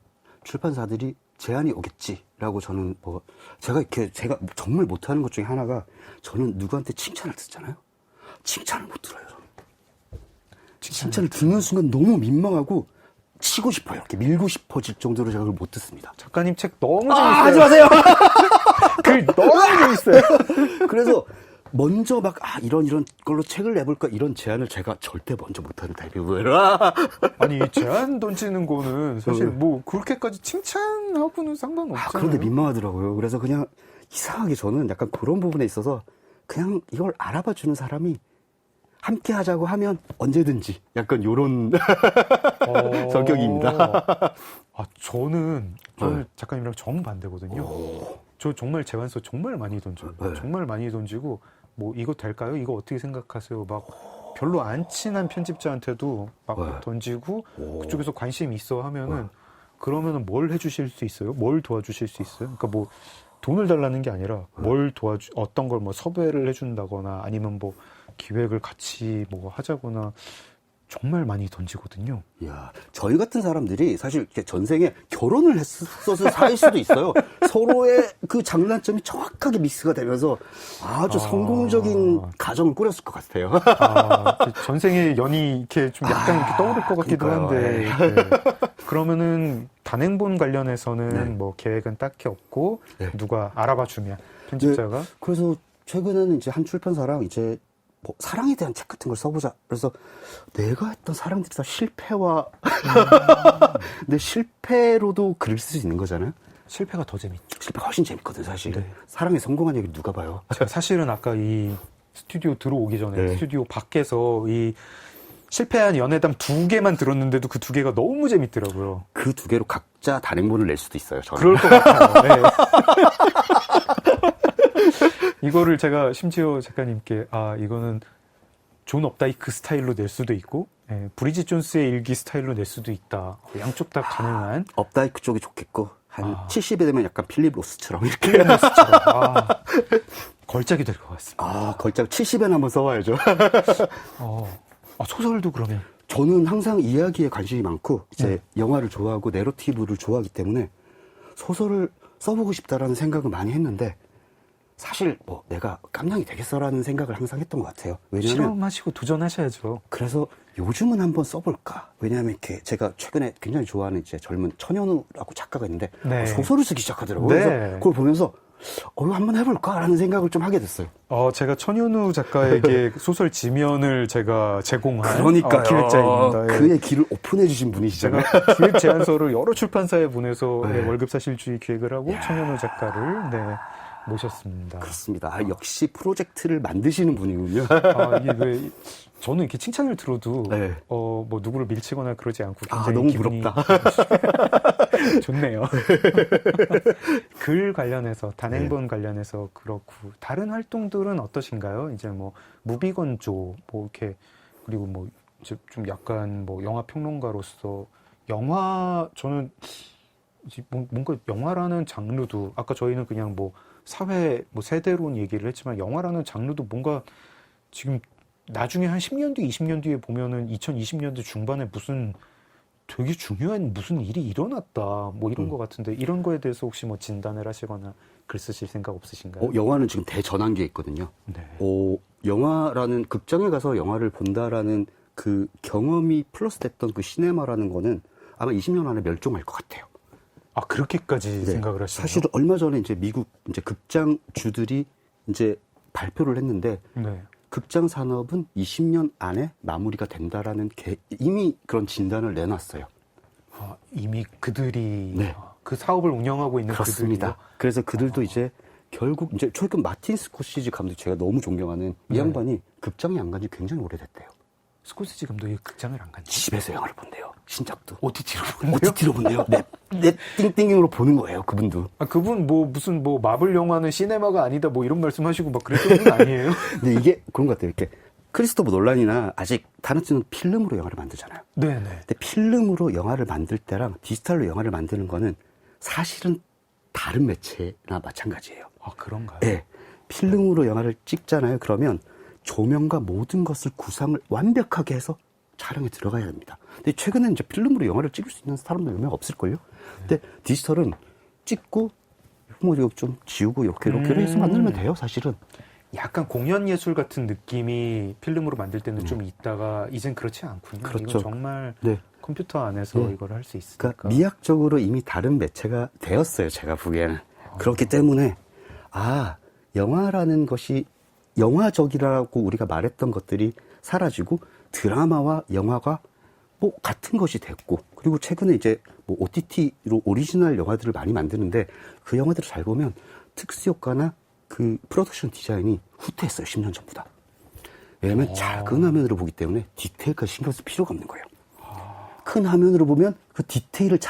출판사들이 제안이 오겠지라고 저는 제가 정말 못하는 것 중에 하나가 저는 누구한테 칭찬을 듣잖아요. 칭찬을 못 들어요. 칭찬을 듣는 순간 너무 민망하고 치고 싶어요. 이렇게 밀고 싶어질 정도로 제가 그걸 못 듣습니다. 작가님 책 너무 재밌어요. 하지 마세요. 글 너무 재밌어요. 그래서 먼저 이런 걸로 책을 내볼까 이런 제안을 제가 절대 먼저 못하는 타입이고요. 아니 제안 던지는 거는 사실 그렇게까지 칭찬하고는 상관없잖아요. 그런데 민망하더라고요. 그래서 그냥 이상하게 저는 약간 그런 부분에 있어서 그냥 이걸 알아봐 주는 사람이 함께 하자고 하면 언제든지 약간 요런 성격입니다. 저는 작가님이랑 정반대거든요. 저 정말 제안서 정말 많이 던져요. 정말 많이 던지고 이거 될까요? 이거 어떻게 생각하세요? 별로 안 친한 편집자한테도 던지고 그쪽에서 관심 있어 하면은 그러면은 뭘 해주실 수 있어요? 뭘 도와주실 수 있어요? 그러니까 돈을 달라는 게 아니라 어떤 걸 섭외를 해준다거나 아니면 기획을 같이 하자거나 정말 많이 던지거든요. 이야, 저희 같은 사람들이 사실 이렇게 전생에 결혼을 했었을 사이일 수도 있어요. 서로의 그 장단점이 정확하게 믹스가 되면서 아주 성공적인 가정을 꾸렸을 것 같아요. 전생의 연이 이렇게 좀 약간 이렇게 떠오를 것 같기도 한데. 그러면은 단행본 관련해서는 계획은 딱히 없고 누가 알아봐 주면 편집자가. 그래서 최근에는 이제 한 출판사랑 이제 뭐 사랑에 대한 책 같은 걸 써보자. 그래서 내가 했던 사랑들이 다 실패와 근데 실패로도 글을 쓸 수 있는 거잖아요. 실패가 더 재밌죠. 실패가 훨씬 재밌거든 사실. 네. 사랑에 성공한 얘기 누가 봐요? 제가 사실은 아까 이 스튜디오 들어오기 전에 네. 스튜디오 밖에서 이 실패한 연애담 2개만 들었는데도 그 2개가 너무 재밌더라고요. 그 2개로 각자 단행본을 낼 수도 있어요. 저는. 그럴 것 같아요. 네. 이거를 제가 심지어 작가님께 이거는 존 업다이크 스타일로 낼 수도 있고 브리짓 존스의 일기 스타일로 낼 수도 있다. 양쪽 다 가능한. 업다이크 쪽이 좋겠고 한 70이 되면 약간 필립 로스처럼 이렇게. 필립 로스처럼. 걸작이 될 것 같습니다. 걸작 70에는 한번 써와야죠. 소설도 그러면. 저는 항상 이야기에 관심이 많고 이제 영화를 좋아하고 내러티브를 좋아하기 때문에 소설을 써보고 싶다라는 생각을 많이 했는데 사실 뭐 내가 깜냥이 되겠어라는 생각을 항상 했던 것 같아요. 왜냐하면 실험하시고 도전하셔야죠. 그래서 요즘은 한번 써볼까? 왜냐하면 이렇게 제가 최근에 굉장히 좋아하는 이제 젊은 천현우라고 작가가 있는데 네. 소설을 쓰기 시작하더라고요. 네. 그래서 그걸 보면서 이거 한번 해볼까라는 생각을 좀 하게 됐어요. 제가 천현우 작가에게 소설 지면을 제가 제공한 그러니까요. 기획자입니다. 예. 그의 길을 오픈해 주신 분이시잖아요. 제가 기획 제안서를 여러 출판사에 보내서 네. 월급 사실주의 기획을 하고 야. 천현우 작가를 모셨습니다. 그렇습니다. 역시 프로젝트를 만드시는 분이군요. 이게 왜 저는 이렇게 칭찬을 들어도 네. 뭐 누구를 밀치거나 그러지 않고 굉장히 너무 기분이 부럽다. 좋네요. 글 관련해서 단행본 관련해서 그렇고 다른 활동들은 어떠신가요? 이제 뭐 무비건조 뭐 이렇게 그리고 뭐 이제 좀 약간 뭐 영화 평론가로서 저는 이제 뭔가 영화라는 장르도 아까 저희는 그냥 뭐 사회 뭐 세대론 얘기를 했지만 영화라는 장르도 뭔가 지금 나중에 한 10년 뒤, 20년 뒤에 보면은 2020년대 중반에 무슨 되게 중요한 무슨 일이 일어났다 뭐 이런 것 같은데 이런 거에 대해서 혹시 뭐 진단을 하시거나 글 쓰실 생각 없으신가요? 영화는 지금 대전환기에 있거든요. 네. 영화라는 극장에 가서 영화를 본다라는 그 경험이 플러스 됐던 그 시네마라는 거는 아마 20년 안에 멸종할 것 같아요. 그렇게까지 생각을 하시나요? 사실 얼마 전에 이제 미국 이제 극장주들이 이제 발표를 했는데 네. 극장 산업은 20년 안에 마무리가 된다라는 이미 그런 진단을 내놨어요. 이미 그들이 네. 그 사업을 운영하고 있는 그렇습니다. 그들이요? 그래서 그들도 이제 결국 이제 최근 마틴 스코시지 감독 제가 너무 존경하는 이 양반이 극장에 안 간 지 굉장히 오래됐대요. 스코세지 감독이 극장을 안 간지 집에서 영화를 본대요. 신작도. OTT로 본대요? OTT로 본대요. 내 띵띵으로 보는 거예요. 그분도. 그분 무슨 마블 영화는 시네마가 아니다 뭐 이런 말씀하시고 막 그랬던 분 아니에요? 근데 이게 그런 것 같아요. 이렇게 크리스토퍼 놀란이나 아직 다른치는 필름으로 영화를 만들잖아요. 네네. 근데 필름으로 영화를 만들 때랑 디지털로 영화를 만드는 거는 사실은 다른 매체나 마찬가지예요. 그런가요? 네. 필름으로 영화를 찍잖아요. 그러면 조명과 모든 것을 구상을 완벽하게 해서 촬영에 들어가야 됩니다. 근데 최근에 이제 필름으로 영화를 찍을 수 있는 사람들 몇 명 없을걸요? 근데 디지털은 찍고, 뭐, 이거 좀 지우고, 이렇게 해서 만들면 돼요, 사실은. 약간 공연 예술 같은 느낌이 필름으로 만들 때는 좀 있다가 이젠 그렇지 않군요. 그렇죠. 이건 정말 네. 컴퓨터 안에서 이걸 할 수 있으니까. 그러니까 미학적으로 이미 다른 매체가 되었어요, 제가 보기에는. 그렇기 때문에, 영화라는 것이 영화적이라고 우리가 말했던 것들이 사라지고 드라마와 영화가 뭐 같은 것이 됐고, 그리고 최근에 이제 뭐 OTT로 오리지널 영화들을 많이 만드는데 그 영화들을 잘 보면 특수효과나 그 프로덕션 디자인이 후퇴했어요, 10년 전보다. 왜냐면 작은 화면으로 보기 때문에 디테일까지 신경 쓸 필요가 없는 거예요. 큰 화면으로 보면 그 디테일을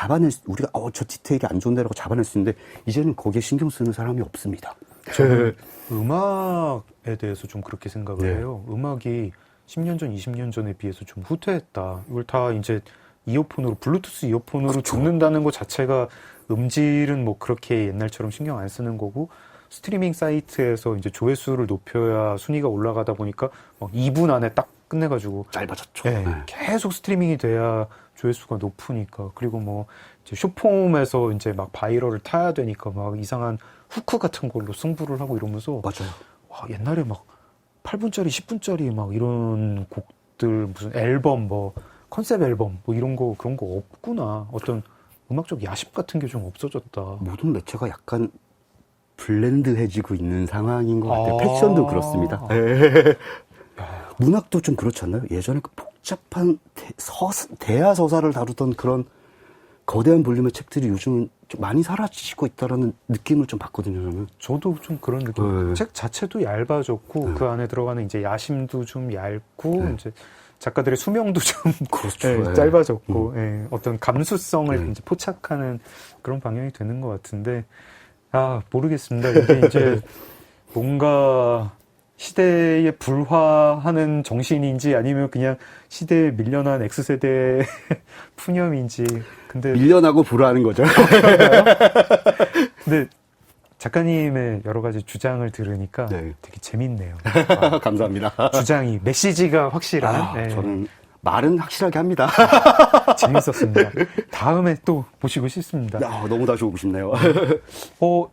우리가 저 디테일이 안 좋은데라고 잡아낼 수 있는데 이제는 거기에 신경 쓰는 사람이 없습니다. 저는 음악에 대해서 좀 그렇게 생각을 네. 해요. 음악이 10년 전, 20년 전에 비해서 좀 후퇴했다. 이걸 다 이제 이어폰으로, 블루투스 이어폰으로 그쵸. 듣는다는 것 자체가 음질은 뭐 그렇게 옛날처럼 신경 안 쓰는 거고, 스트리밍 사이트에서 이제 조회수를 높여야 순위가 올라가다 보니까 막 2분 안에 딱 끝내가지고. 짧아졌죠. 네, 계속 스트리밍이 돼야 조회수가 높으니까. 그리고 뭐 이제 숏폼에서 이제 막 바이럴을 타야 되니까 막 이상한 후크 같은 걸로 승부를 하고 이러면서. 맞아요. 옛날에 막 8분짜리, 10분짜리 막 이런 곡들, 무슨 앨범, 뭐 컨셉 앨범, 뭐 이런 거, 그런 거 없구나. 어떤 음악적 야심 같은 게 좀 없어졌다. 모든 매체가 약간 블렌드해지고 있는 상황인 것 같아요. 패션도 그렇습니다. 문학도 좀 그렇지 않나요? 예전에 그 복잡한 대하 서사를 다루던 그런 거대한 볼륨의 책들이 요즘은 좀 많이 사라지고 있다라는 느낌을 좀 받거든요, 저는. 저도 좀 그런 느낌. 네. 책 자체도 얇아졌고 네. 그 안에 들어가는 이제 야심도 좀 얇고 네. 이제 작가들의 수명도 좀 그렇죠. 예, 네. 짧아졌고 예, 어떤 감수성을 네. 이제 포착하는 그런 방향이 되는 것 같은데 모르겠습니다. 이게 이제 뭔가 시대에 불화하는 정신인지 아니면 그냥 시대에 밀려난 X세대의 푸념인지. 근데 밀려나고 불화하는 거죠. 근데 작가님의 여러 가지 주장을 들으니까 네. 되게 재밌네요. 감사합니다. 주장이 메시지가 확실한 예, 저는 말은 확실하게 합니다. 재밌었습니다. 다음에 또 보시고 싶습니다. 너무 다시 오고 싶네요.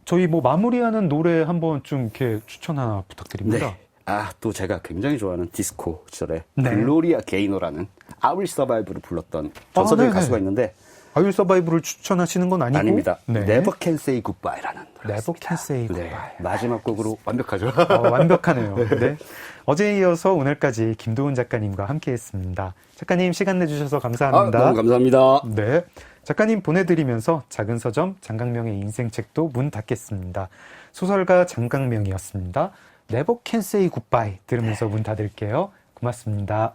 저희 뭐 마무리하는 노래 한번 좀 이렇게 추천 하나 부탁드립니다. 네. 또 제가 굉장히 좋아하는 디스코 시절에 네. 글로리아 게이너라는 I Will Survive를 불렀던 전설적인 네네. 가수가 있는데 아윌 서바이브를 추천하시는 건 아니고? 아닙니다. 네. Never Can Say Goodbye라는 노래였습니다. Never Can Say 네. Goodbye. 마지막 곡으로 완벽하죠. 완벽하네요. 네. 어제에 이어서 오늘까지 김도훈 작가님과 함께했습니다. 작가님 시간 내주셔서 감사합니다. 너무 감사합니다. 네. 작가님 보내드리면서 작은 서점 장강명의 인생책도 문 닫겠습니다. 소설가 장강명이었습니다. Never Can Say Goodbye 들으면서 문 닫을게요. 고맙습니다.